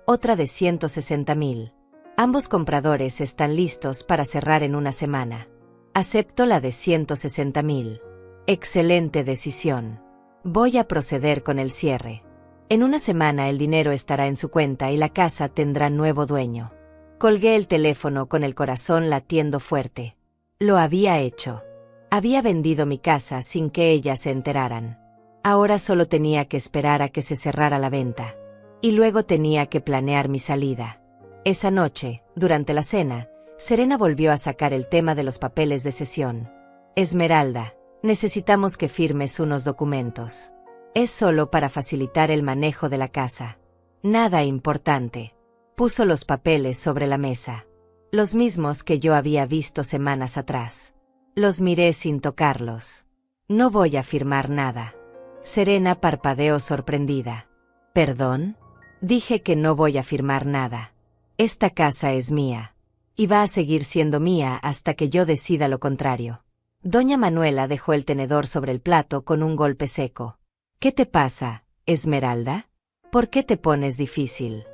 otra de 160,000. Ambos compradores están listos para cerrar en una semana. Acepto la de 160.000. Excelente decisión. Voy a proceder con el cierre. En una semana el dinero estará en su cuenta y la casa tendrá nuevo dueño. Colgué el teléfono con el corazón latiendo fuerte. Lo había hecho. Había vendido mi casa sin que ellas se enteraran. Ahora solo tenía que esperar a que se cerrara la venta. Y luego tenía que planear mi salida. Esa noche, durante la cena, Serena volvió a sacar el tema de los papeles de cesión. Esmeralda, necesitamos que firmes unos documentos. Es solo para facilitar el manejo de la casa. Nada importante. Puso los papeles sobre la mesa. Los mismos que yo había visto semanas atrás. Los miré sin tocarlos. No voy a firmar nada. Serena parpadeó sorprendida. ¿Perdón? Dije que no voy a firmar nada. Esta casa es mía. Y va a seguir siendo mía hasta que yo decida lo contrario. Doña Manuela dejó el tenedor sobre el plato con un golpe seco. ¿Qué te pasa, Esmeralda? ¿Por qué te pones difícil?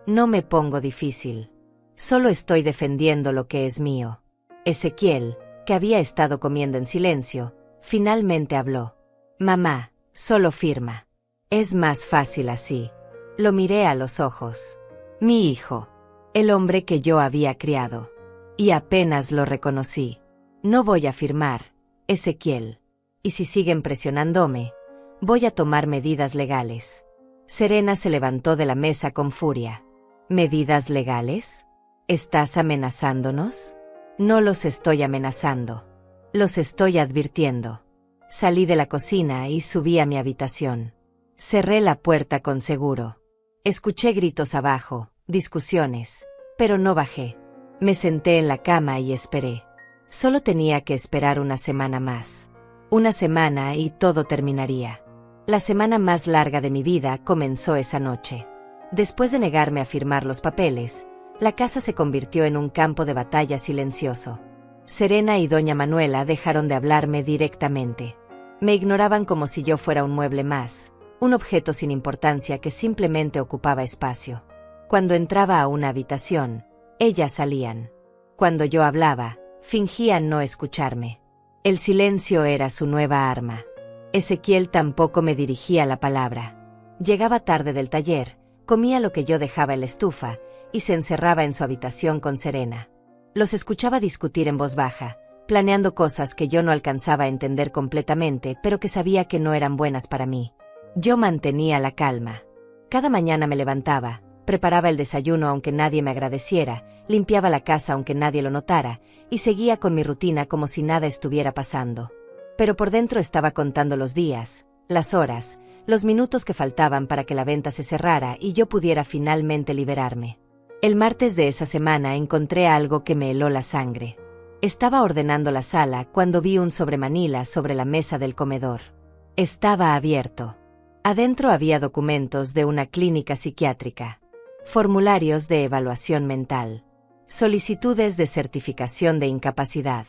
No me pongo difícil. Solo estoy defendiendo lo que es mío. Ezequiel, que había estado comiendo en silencio, finalmente habló. Mamá, solo firma. Es más fácil así. Lo miré a los ojos. Mi hijo. El hombre que yo había criado. Y apenas lo reconocí. No voy a firmar, Ezequiel. Y si siguen presionándome, voy a tomar medidas legales. Serena se levantó de la mesa con furia. ¿Medidas legales? ¿Estás amenazándonos? No los estoy amenazando. Los estoy advirtiendo. Salí de la cocina y subí a mi habitación. Cerré la puerta con seguro. Escuché gritos abajo, discusiones, pero no bajé. Me senté en la cama y esperé. Solo tenía que esperar una semana más. Una semana y todo terminaría. La semana más larga de mi vida comenzó esa noche. Después de negarme a firmar los papeles, la casa se convirtió en un campo de batalla silencioso. Serena y doña Manuela dejaron de hablarme directamente. Me ignoraban como si yo fuera un mueble más, un objeto sin importancia que simplemente ocupaba espacio. Cuando entraba a una habitación, ellas salían. Cuando yo hablaba, fingían no escucharme. El silencio era su nueva arma. Ezequiel tampoco me dirigía la palabra. Llegaba tarde del taller, comía lo que yo dejaba en la estufa, y se encerraba en su habitación con Serena. Los escuchaba discutir en voz baja, planeando cosas que yo no alcanzaba a entender completamente, pero que sabía que no eran buenas para mí. Yo mantenía la calma. Cada mañana me levantaba, preparaba el desayuno aunque nadie me agradeciera, limpiaba la casa aunque nadie lo notara, y seguía con mi rutina como si nada estuviera pasando. Pero por dentro estaba contando los días, las horas, los minutos que faltaban para que la venta se cerrara y yo pudiera finalmente liberarme. El martes de esa semana encontré algo que me heló la sangre. Estaba ordenando la sala cuando vi un sobremanila sobre la mesa del comedor. Estaba abierto. Adentro había documentos de una clínica psiquiátrica, formularios de evaluación mental, solicitudes de certificación de incapacidad.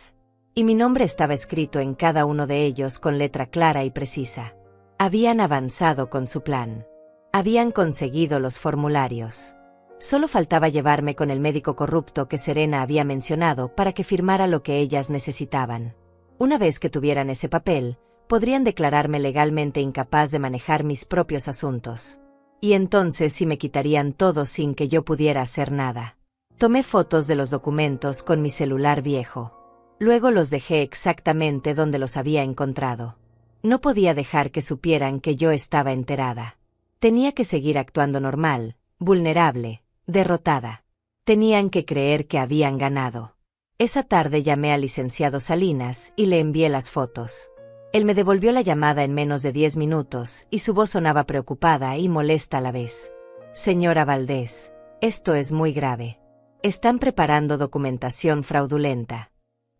Y mi nombre estaba escrito en cada uno de ellos con letra clara y precisa. Habían avanzado con su plan. Habían conseguido los formularios. Solo faltaba llevarme con el médico corrupto que Serena había mencionado para que firmara lo que ellas necesitaban. Una vez que tuvieran ese papel, podrían declararme legalmente incapaz de manejar mis propios asuntos. Y entonces sí me quitarían todo sin que yo pudiera hacer nada. Tomé fotos de los documentos con mi celular viejo. Luego los dejé exactamente donde los había encontrado. No podía dejar que supieran que yo estaba enterada. Tenía que seguir actuando normal, vulnerable, derrotada. Tenían que creer que habían ganado. Esa tarde llamé al licenciado Salinas y le envié las fotos. Él me devolvió la llamada en menos de 10 minutos y su voz sonaba preocupada y molesta a la vez. Señora Valdés, esto es muy grave. Están preparando documentación fraudulenta.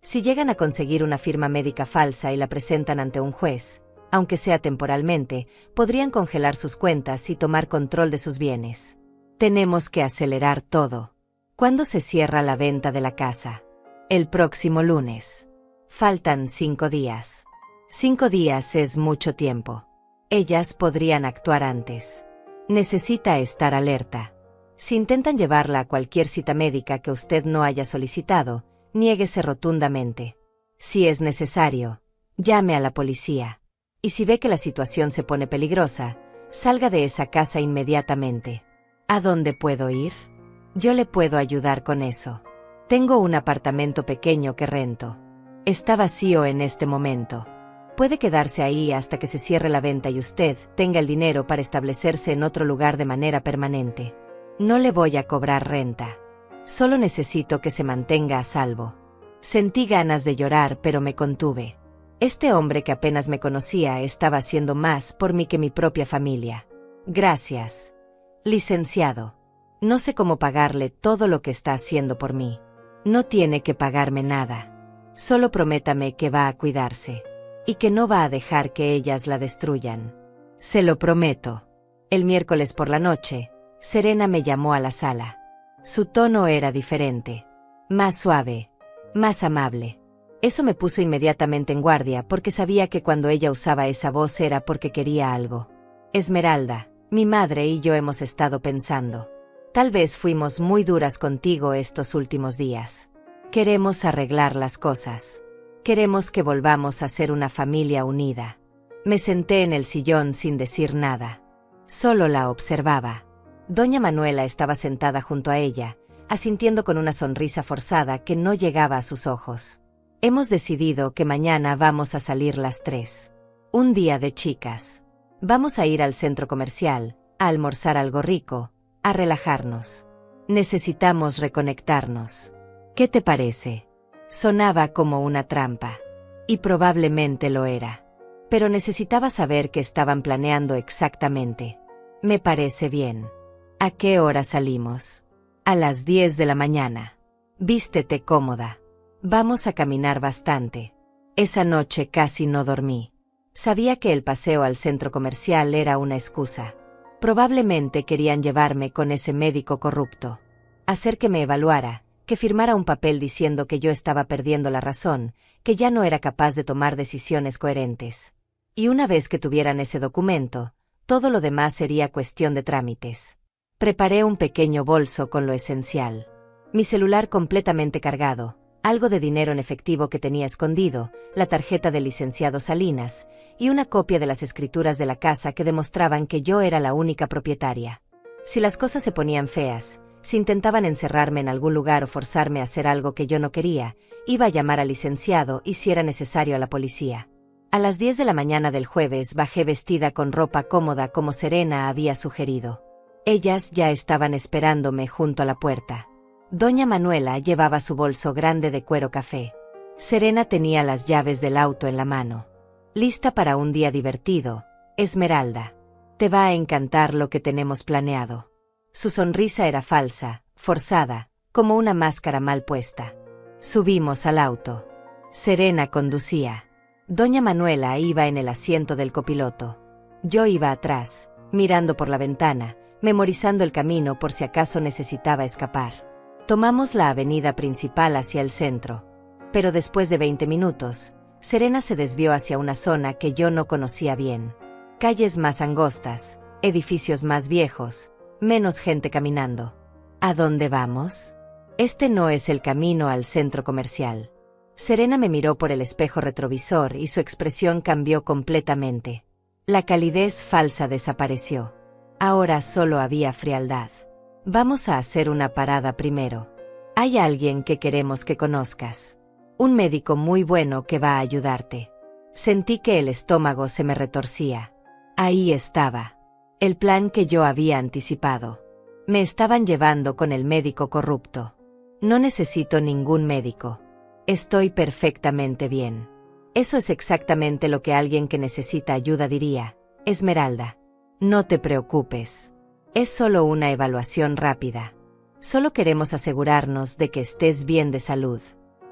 Si llegan a conseguir una firma médica falsa y la presentan ante un juez, aunque sea temporalmente, podrían congelar sus cuentas y tomar control de sus bienes. Tenemos que acelerar todo. ¿Cuándo se cierra la venta de la casa? El próximo lunes. Faltan 5 días. 5 días es mucho tiempo. Ellas podrían actuar antes. Necesita estar alerta. Si intentan llevarla a cualquier cita médica que usted no haya solicitado, niéguese rotundamente. Si es necesario, llame a la policía. Y si ve que la situación se pone peligrosa, salga de esa casa inmediatamente. ¿A dónde puedo ir? Yo le puedo ayudar con eso. Tengo un apartamento pequeño que rento. Está vacío en este momento. Puede quedarse ahí hasta que se cierre la venta y usted tenga el dinero para establecerse en otro lugar de manera permanente. No le voy a cobrar renta. Solo necesito que se mantenga a salvo. Sentí ganas de llorar, pero me contuve. Este hombre que apenas me conocía estaba haciendo más por mí que mi propia familia. Gracias, licenciado. No sé cómo pagarle todo lo que está haciendo por mí. No tiene que pagarme nada. Solo prométame que va a cuidarse. Y que no va a dejar que ellas la destruyan. Se lo prometo. El miércoles por la noche, Serena me llamó a la sala. Su tono era diferente. Más suave. Más amable. Eso me puso inmediatamente en guardia porque sabía que cuando ella usaba esa voz era porque quería algo. Esmeralda, mi madre y yo hemos estado pensando. Tal vez fuimos muy duras contigo estos últimos días. Queremos arreglar las cosas. Queremos que volvamos a ser una familia unida. Me senté en el sillón sin decir nada. Solo la observaba. Doña Manuela estaba sentada junto a ella, asintiendo con una sonrisa forzada que no llegaba a sus ojos. Hemos decidido que mañana vamos a salir las tres. Un día de chicas. Vamos a ir al centro comercial, a almorzar algo rico, a relajarnos. Necesitamos reconectarnos. ¿Qué te parece? Sonaba como una trampa. Y probablemente lo era. Pero necesitaba saber qué estaban planeando exactamente. Me parece bien. ¿A qué hora salimos? A las 10 de la mañana. Vístete cómoda. Vamos a caminar bastante. Esa noche casi no dormí. Sabía que el paseo al centro comercial era una excusa. Probablemente querían llevarme con ese médico corrupto. Hacer que me evaluara, que firmara un papel diciendo que yo estaba perdiendo la razón, que ya no era capaz de tomar decisiones coherentes. Y una vez que tuvieran ese documento, todo lo demás sería cuestión de trámites. Preparé un pequeño bolso con lo esencial. Mi celular completamente cargado, algo de dinero en efectivo que tenía escondido, la tarjeta del licenciado Salinas, y una copia de las escrituras de la casa que demostraban que yo era la única propietaria. Si las cosas se ponían feas, si intentaban encerrarme en algún lugar o forzarme a hacer algo que yo no quería, iba a llamar al licenciado y si era necesario a la policía. A las 10 de la mañana del jueves bajé vestida con ropa cómoda como Serena había sugerido. Ellas ya estaban esperándome junto a la puerta. Doña Manuela llevaba su bolso grande de cuero café. Serena tenía las llaves del auto en la mano. Lista para un día divertido, Esmeralda. Te va a encantar lo que tenemos planeado. Su sonrisa era falsa, forzada, como una máscara mal puesta. Subimos al auto. Serena conducía. Doña Manuela iba en el asiento del copiloto. Yo iba atrás, mirando por la ventana, memorizando el camino por si acaso necesitaba escapar. Tomamos la avenida principal hacia el centro. Pero después de 20 minutos, Serena se desvió hacia una zona que yo no conocía bien. Calles más angostas, edificios más viejos, menos gente caminando. ¿A dónde vamos? Este no es el camino al centro comercial. Serena me miró por el espejo retrovisor y su expresión cambió completamente. La calidez falsa desapareció. Ahora solo había frialdad. Vamos a hacer una parada primero. Hay alguien que queremos que conozcas. Un médico muy bueno que va a ayudarte. Sentí que el estómago se me retorcía. Ahí estaba. El plan que yo había anticipado. Me estaban llevando con el médico corrupto. No necesito ningún médico. Estoy perfectamente bien. Eso es exactamente lo que alguien que necesita ayuda diría. Esmeralda, no te preocupes. Es solo una evaluación rápida. Solo queremos asegurarnos de que estés bien de salud.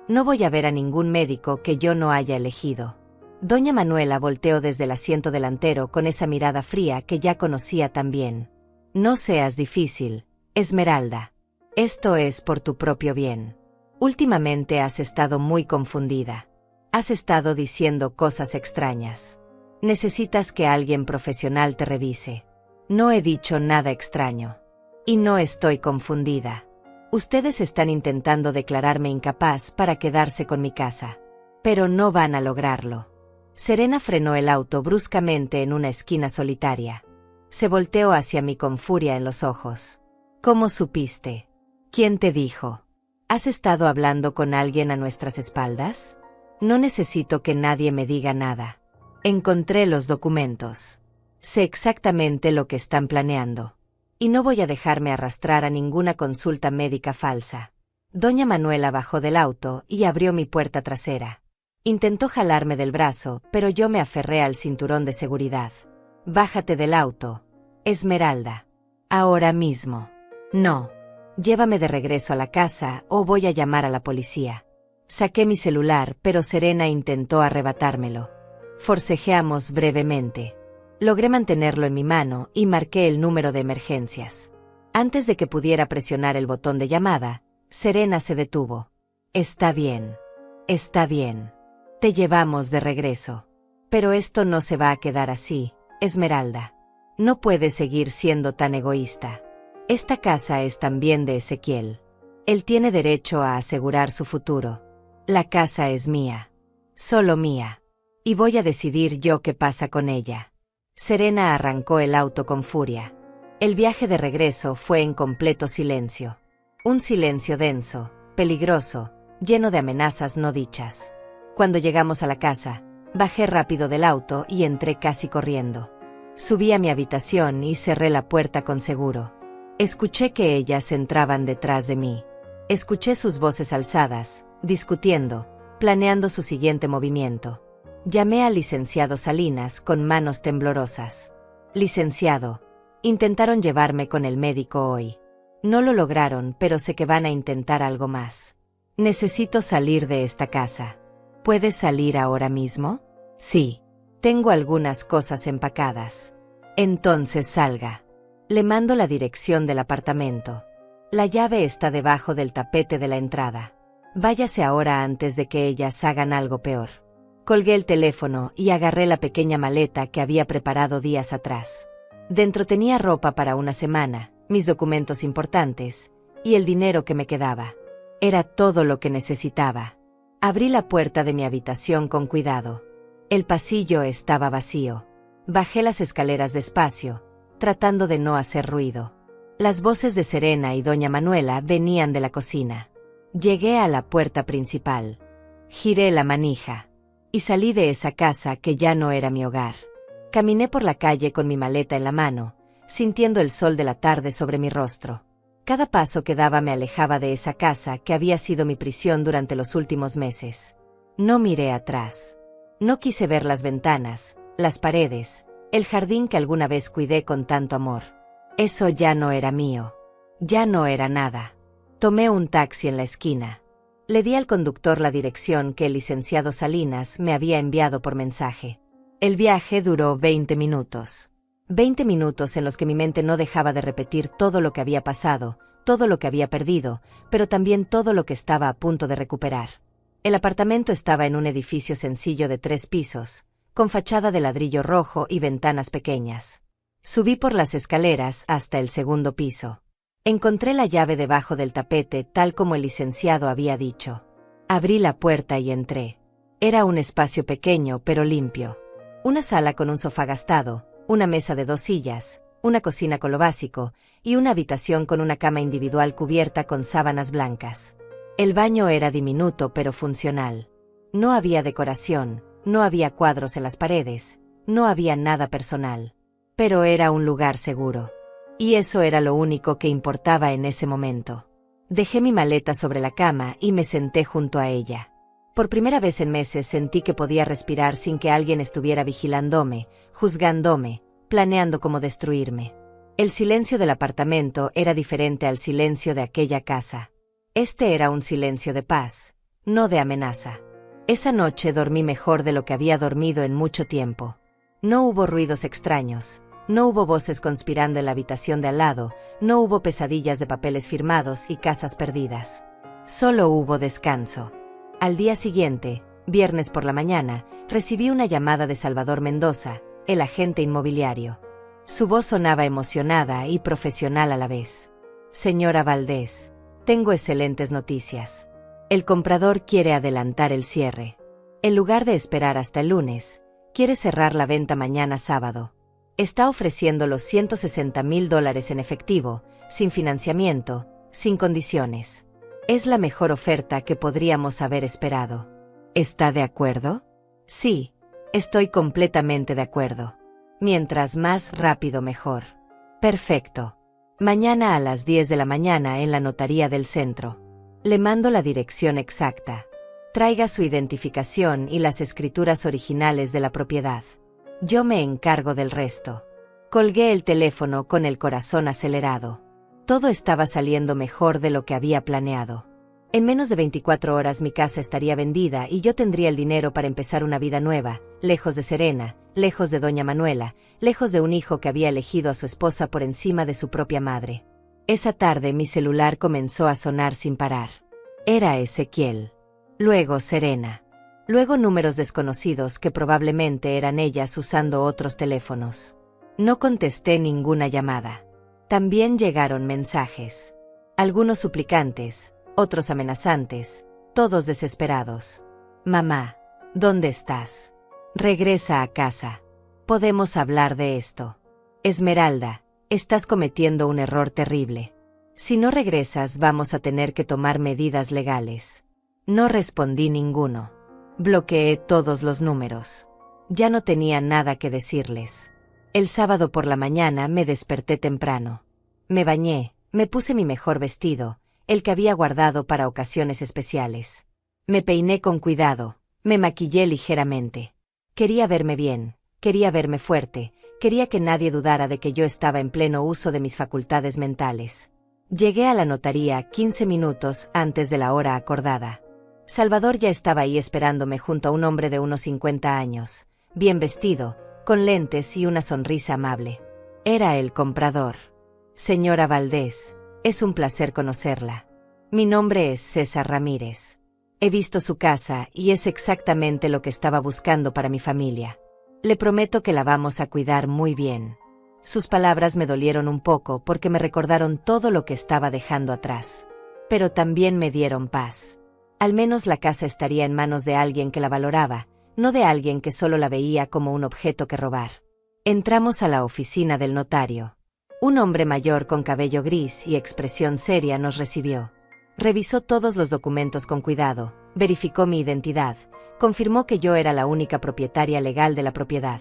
No voy a ver a ningún médico que yo no haya elegido. Doña Manuela volteó desde el asiento delantero con esa mirada fría que ya conocía tan bien. No seas difícil, Esmeralda. Esto es por tu propio bien. Últimamente has estado muy confundida. Has estado diciendo cosas extrañas. Necesitas que alguien profesional te revise. No he dicho nada extraño. Y no estoy confundida. Ustedes están intentando declararme incapaz para quedarse con mi casa. Pero no van a lograrlo. Serena frenó el auto bruscamente en una esquina solitaria. Se volteó hacia mí con furia en los ojos. ¿Cómo supiste? ¿Quién te dijo? ¿Has estado hablando con alguien a nuestras espaldas? No necesito que nadie me diga nada. Encontré los documentos. Sé exactamente lo que están planeando. Y no voy a dejarme arrastrar a ninguna consulta médica falsa. Doña Manuela bajó del auto y abrió mi puerta trasera. Intentó jalarme del brazo, pero yo me aferré al cinturón de seguridad. Bájate del auto, Esmeralda. Ahora mismo. No. Llévame de regreso a la casa o voy a llamar a la policía. Saqué mi celular, pero Serena intentó arrebatármelo. Forcejeamos brevemente. Logré mantenerlo en mi mano y marqué el número de emergencias. Antes de que pudiera presionar el botón de llamada, Serena se detuvo. Está bien. Está bien. Te llevamos de regreso. Pero esto no se va a quedar así, Esmeralda. No puedes seguir siendo tan egoísta. Esta casa es también de Ezequiel. Él tiene derecho a asegurar su futuro. La casa es mía. Solo mía. Y voy a decidir yo qué pasa con ella. Serena arrancó el auto con furia. El viaje de regreso fue en completo silencio. Un silencio denso, peligroso, lleno de amenazas no dichas. Cuando llegamos a la casa, bajé rápido del auto y entré casi corriendo. Subí a mi habitación y cerré la puerta con seguro. Escuché que ellas entraban detrás de mí. Escuché sus voces alzadas, discutiendo, planeando su siguiente movimiento. Llamé al licenciado Salinas con manos temblorosas. Licenciado, intentaron llevarme con el médico hoy. No lo lograron, pero sé que van a intentar algo más. Necesito salir de esta casa. ¿Puedes salir ahora mismo? Sí. Tengo algunas cosas empacadas. Entonces salga. Le mando la dirección del apartamento. La llave está debajo del tapete de la entrada. Váyase ahora antes de que ellas hagan algo peor. Colgué el teléfono y agarré la pequeña maleta que había preparado días atrás. Dentro tenía ropa para una semana, mis documentos importantes y el dinero que me quedaba. Era todo lo que necesitaba. Abrí la puerta de mi habitación con cuidado. El pasillo estaba vacío. Bajé las escaleras despacio, tratando de no hacer ruido. Las voces de Serena y Doña Manuela venían de la cocina. Llegué a la puerta principal. Giré la manija. Y salí de esa casa que ya no era mi hogar. Caminé por la calle con mi maleta en la mano, sintiendo el sol de la tarde sobre mi rostro. Cada paso que daba me alejaba de esa casa que había sido mi prisión durante los últimos meses. No miré atrás. No quise ver las ventanas, las paredes, el jardín que alguna vez cuidé con tanto amor. Eso ya no era mío. Ya no era nada. Tomé un taxi en la esquina. Le di al conductor la dirección que el licenciado Salinas me había enviado por mensaje. El viaje duró 20 minutos. 20 minutos en los que mi mente no dejaba de repetir todo lo que había pasado, todo lo que había perdido, pero también todo lo que estaba a punto de recuperar. El apartamento estaba en un edificio sencillo de 3 pisos, con fachada de ladrillo rojo y ventanas pequeñas. Subí por las escaleras hasta el segundo piso. Encontré la llave debajo del tapete tal como el licenciado había dicho. Abrí la puerta y entré. Era un espacio pequeño pero limpio. Una sala con un sofá gastado, una mesa de 2 sillas, una cocina con lo básico, y una habitación con una cama individual cubierta con sábanas blancas. El baño era diminuto pero funcional. No había decoración, no había cuadros en las paredes, no había nada personal. Pero era un lugar seguro. Y eso era lo único que importaba en ese momento. Dejé mi maleta sobre la cama y me senté junto a ella. Por primera vez en meses sentí que podía respirar sin que alguien estuviera vigilándome, juzgándome, planeando cómo destruirme. El silencio del apartamento era diferente al silencio de aquella casa. Este era un silencio de paz, no de amenaza. Esa noche dormí mejor de lo que había dormido en mucho tiempo. No hubo ruidos extraños. No hubo voces conspirando en la habitación de al lado, no hubo pesadillas de papeles firmados y casas perdidas. Solo hubo descanso. Al día siguiente, viernes por la mañana, recibí una llamada de Salvador Mendoza, el agente inmobiliario. Su voz sonaba emocionada y profesional a la vez. Señora Valdés, tengo excelentes noticias. El comprador quiere adelantar el cierre. En lugar de esperar hasta el lunes, quiere cerrar la venta mañana sábado. Está ofreciendo los $160,000 en efectivo, sin financiamiento, sin condiciones. Es la mejor oferta que podríamos haber esperado. ¿Está de acuerdo? Sí, estoy completamente de acuerdo. Mientras más rápido mejor. Perfecto. Mañana a las 10 de la mañana en la notaría del centro. Le mando la dirección exacta. Traiga su identificación y las escrituras originales de la propiedad. Yo me encargo del resto. Colgué el teléfono con el corazón acelerado. Todo estaba saliendo mejor de lo que había planeado. En menos de 24 horas mi casa estaría vendida y yo tendría el dinero para empezar una vida nueva, lejos de Serena, lejos de doña Manuela, lejos de un hijo que había elegido a su esposa por encima de su propia madre. Esa tarde mi celular comenzó a sonar sin parar. Era Ezequiel. Luego Serena. Luego números desconocidos que probablemente eran ellas usando otros teléfonos. No contesté ninguna llamada. También llegaron mensajes. Algunos suplicantes, otros amenazantes, todos desesperados. Mamá, ¿dónde estás? Regresa a casa. Podemos hablar de esto. Esmeralda, estás cometiendo un error terrible. Si no regresas vamos a tener que tomar medidas legales. No respondí ninguno. Bloqueé todos los números. Ya no tenía nada que decirles. El sábado por la mañana me desperté temprano. Me bañé, me puse mi mejor vestido, el que había guardado para ocasiones especiales. Me peiné con cuidado, me maquillé ligeramente. Quería verme bien, quería verme fuerte, quería que nadie dudara de que yo estaba en pleno uso de mis facultades mentales. Llegué a la notaría 15 minutos antes de la hora acordada. Salvador ya estaba ahí esperándome junto a un hombre de unos 50 años, bien vestido, con lentes y una sonrisa amable. Era el comprador. Señora Valdés, es un placer conocerla. Mi nombre es César Ramírez. He visto su casa y es exactamente lo que estaba buscando para mi familia. Le prometo que la vamos a cuidar muy bien. Sus palabras me dolieron un poco porque me recordaron todo lo que estaba dejando atrás. Pero también me dieron paz. Al menos la casa estaría en manos de alguien que la valoraba, no de alguien que solo la veía como un objeto que robar. Entramos a la oficina del notario. Un hombre mayor con cabello gris y expresión seria nos recibió. Revisó todos los documentos con cuidado, verificó mi identidad, confirmó que yo era la única propietaria legal de la propiedad.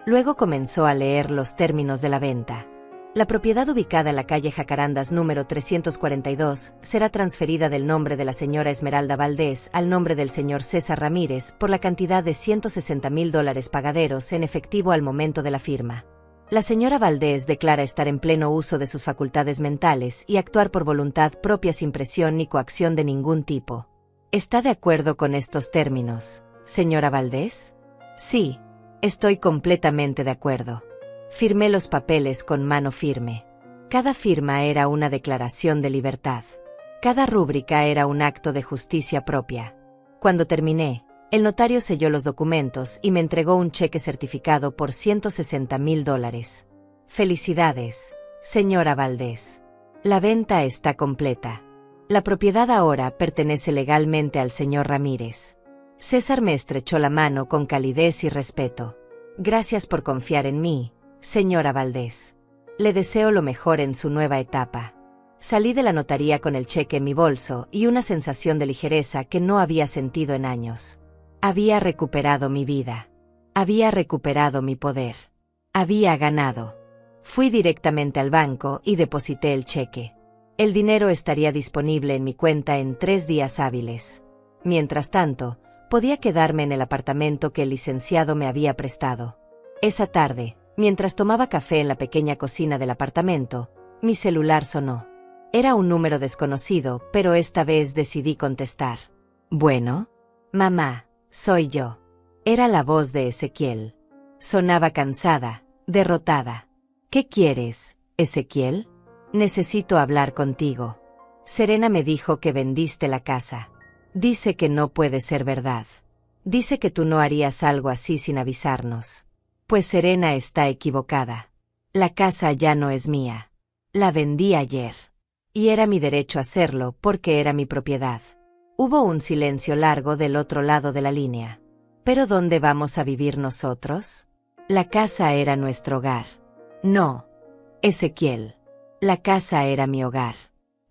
Luego comenzó a leer los términos de la venta. La propiedad ubicada en la calle Jacarandas número 342 será transferida del nombre de la señora Esmeralda Valdés al nombre del señor César Ramírez por la cantidad de $160,000 pagaderos en efectivo al momento de la firma. La señora Valdés declara estar en pleno uso de sus facultades mentales y actuar por voluntad propia sin presión ni coacción de ningún tipo. ¿Está de acuerdo con estos términos, señora Valdés? Sí, estoy completamente de acuerdo. Firmé los papeles con mano firme. Cada firma era una declaración de libertad. Cada rúbrica era un acto de justicia propia. Cuando terminé, el notario selló los documentos y me entregó un cheque certificado por $160,000. Felicidades, señora Valdés. La venta está completa. La propiedad ahora pertenece legalmente al señor Ramírez. César me estrechó la mano con calidez y respeto. Gracias por confiar en mí, señora Valdés. Le deseo lo mejor en su nueva etapa. Salí de la notaría con el cheque en mi bolso y una sensación de ligereza que no había sentido en años. Había recuperado mi vida. Había recuperado mi poder. Había ganado. Fui directamente al banco y deposité el cheque. El dinero estaría disponible en mi cuenta en 3 días hábiles. Mientras tanto, podía quedarme en el apartamento que el licenciado me había prestado. Esa tarde, mientras tomaba café en la pequeña cocina del apartamento, mi celular sonó. Era un número desconocido, pero esta vez decidí contestar. Bueno, mamá, soy yo. Era la voz de Ezequiel. Sonaba cansada, derrotada. ¿Qué quieres, Ezequiel? Necesito hablar contigo. Serena me dijo que vendiste la casa. Dice que no puede ser verdad. Dice que tú no harías algo así sin avisarnos. Pues Serena está equivocada. La casa ya no es mía. La vendí ayer. Y era mi derecho hacerlo porque era mi propiedad. Hubo un silencio largo del otro lado de la línea. ¿Pero dónde vamos a vivir nosotros? La casa era nuestro hogar. No, Ezequiel. La casa era mi hogar.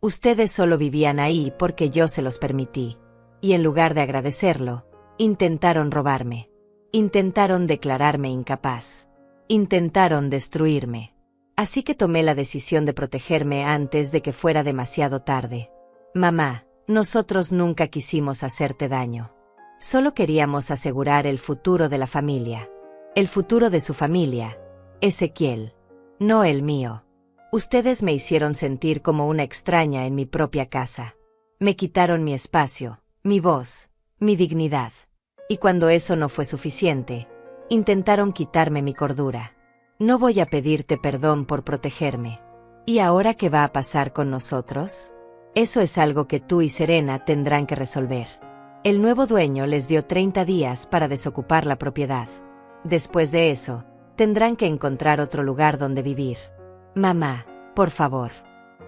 Ustedes solo vivían ahí porque yo se los permití. Y en lugar de agradecerlo, intentaron robarme. Intentaron declararme incapaz. Intentaron destruirme. Así que tomé la decisión de protegerme antes de que fuera demasiado tarde. Mamá, nosotros nunca quisimos hacerte daño. Solo queríamos asegurar el futuro de la familia. El futuro de su familia, Ezequiel. No el mío. Ustedes me hicieron sentir como una extraña en mi propia casa. Me quitaron mi espacio, mi voz, mi dignidad. Y cuando eso no fue suficiente, intentaron quitarme mi cordura. No voy a pedirte perdón por protegerme. ¿Y ahora qué va a pasar con nosotros? Eso es algo que tú y Serena tendrán que resolver. El nuevo dueño les dio 30 días para desocupar la propiedad. Después de eso, tendrán que encontrar otro lugar donde vivir. Mamá, por favor.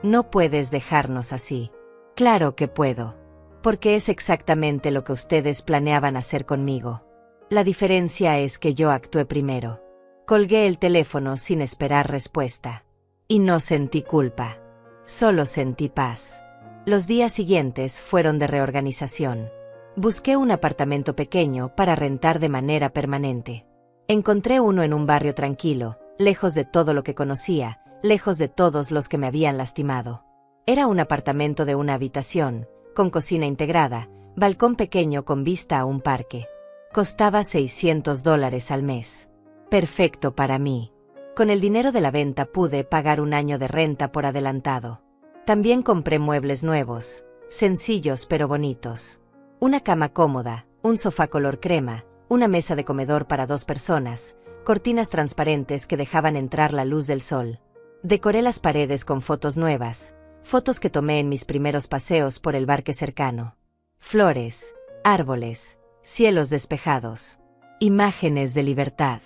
No puedes dejarnos así. Claro que puedo. Porque es exactamente lo que ustedes planeaban hacer conmigo. La diferencia es que yo actué primero. Colgué el teléfono sin esperar respuesta. Y no sentí culpa. Solo sentí paz. Los días siguientes fueron de reorganización. Busqué un apartamento pequeño para rentar de manera permanente. Encontré uno en un barrio tranquilo, lejos de todo lo que conocía, lejos de todos los que me habían lastimado. Era un apartamento de una habitación, con cocina integrada, balcón pequeño con vista a un parque. Costaba $600 al mes. Perfecto para mí. Con el dinero de la venta pude pagar un año de renta por adelantado. También compré muebles nuevos, sencillos pero bonitos. Una cama cómoda, un sofá color crema, una mesa de comedor para 2 personas, cortinas transparentes que dejaban entrar la luz del sol. Decoré las paredes con fotos nuevas, fotos que tomé en mis primeros paseos por el parque cercano. Flores, árboles, cielos despejados. Imágenes de libertad.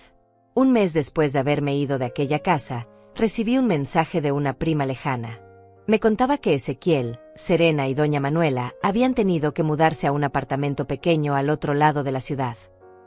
Un mes después de haberme ido de aquella casa, recibí un mensaje de una prima lejana. Me contaba que Ezequiel, Serena y doña Manuela habían tenido que mudarse a un apartamento pequeño al otro lado de la ciudad.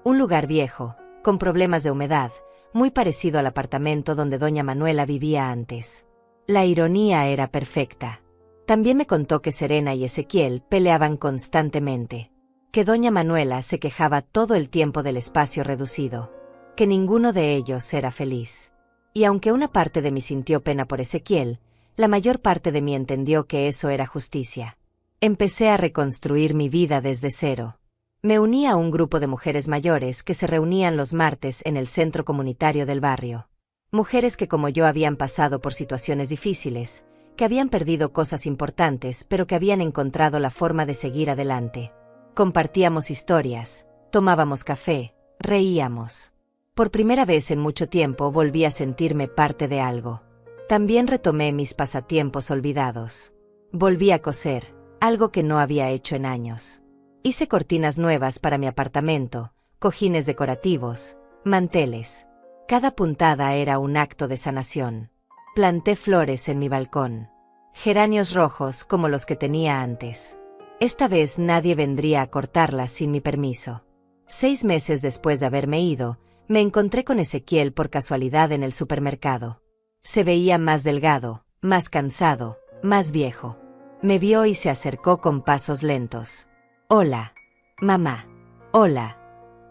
Un lugar viejo, con problemas de humedad, muy parecido al apartamento donde doña Manuela vivía antes. La ironía era perfecta. También me contó que Serena y Ezequiel peleaban constantemente, que doña Manuela se quejaba todo el tiempo del espacio reducido, que ninguno de ellos era feliz. Y aunque una parte de mí sintió pena por Ezequiel, la mayor parte de mí entendió que eso era justicia. Empecé a reconstruir mi vida desde cero. Me uní a un grupo de mujeres mayores que se reunían los martes en el centro comunitario del barrio. Mujeres que como yo habían pasado por situaciones difíciles, que habían perdido cosas importantes pero que habían encontrado la forma de seguir adelante. Compartíamos historias, tomábamos café, reíamos. Por primera vez en mucho tiempo volví a sentirme parte de algo. También retomé mis pasatiempos olvidados. Volví a coser, algo que no había hecho en años. Hice cortinas nuevas para mi apartamento, cojines decorativos, manteles. Cada puntada era un acto de sanación. Planté flores en mi balcón. Geranios rojos como los que tenía antes. Esta vez nadie vendría a cortarlas sin mi permiso. 6 meses después de haberme ido, me encontré con Ezequiel por casualidad en el supermercado. Se veía más delgado, más cansado, más viejo. Me vio y se acercó con pasos lentos. Hola, mamá. Hola,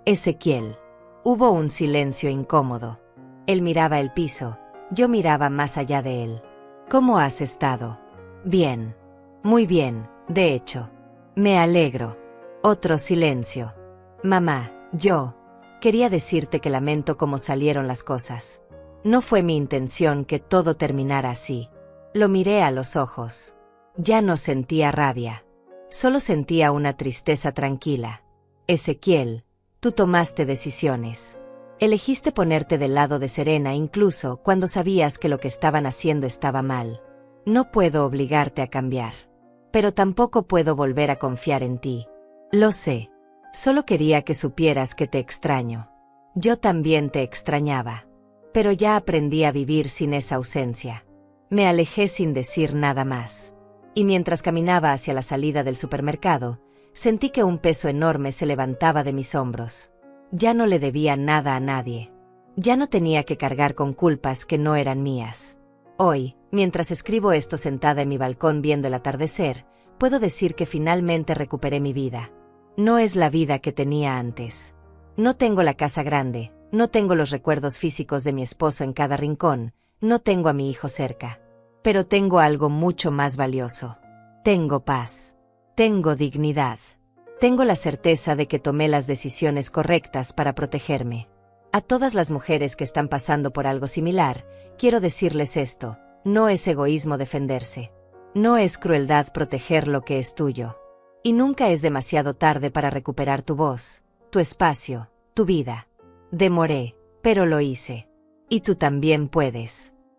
Ezequiel. Hubo un silencio incómodo. Él miraba el piso, yo miraba más allá de él. ¿Cómo has estado? Bien. Muy bien, de hecho. Me alegro. Otro silencio. Mamá, yo quería decirte que lamento cómo salieron las cosas. No fue mi intención que todo terminara así. Lo miré a los ojos. Ya no sentía rabia. Solo sentía una tristeza tranquila. Ezequiel, tú tomaste decisiones. Elegiste ponerte del lado de Serena incluso cuando sabías que lo que estaban haciendo estaba mal. No puedo obligarte a cambiar. Pero tampoco puedo volver a confiar en ti. Lo sé. Solo quería que supieras que te extraño. Yo también te extrañaba. Pero ya aprendí a vivir sin esa ausencia. Me alejé sin decir nada más. Y mientras caminaba hacia la salida del supermercado, sentí que un peso enorme se levantaba de mis hombros. Ya no le debía nada a nadie. Ya no tenía que cargar con culpas que no eran mías. Hoy, mientras escribo esto sentada en mi balcón viendo el atardecer, puedo decir que finalmente recuperé mi vida. No es la vida que tenía antes. No tengo la casa grande, no tengo los recuerdos físicos de mi esposo en cada rincón, no tengo a mi hijo cerca. Pero tengo algo mucho más valioso. Tengo paz. Tengo dignidad. Tengo la certeza de que tomé las decisiones correctas para protegerme. A todas las mujeres que están pasando por algo similar, quiero decirles esto: no es egoísmo defenderse. No es crueldad proteger lo que es tuyo. Y nunca es demasiado tarde para recuperar tu voz, tu espacio, tu vida. Demoré, pero lo hice. Y tú también puedes.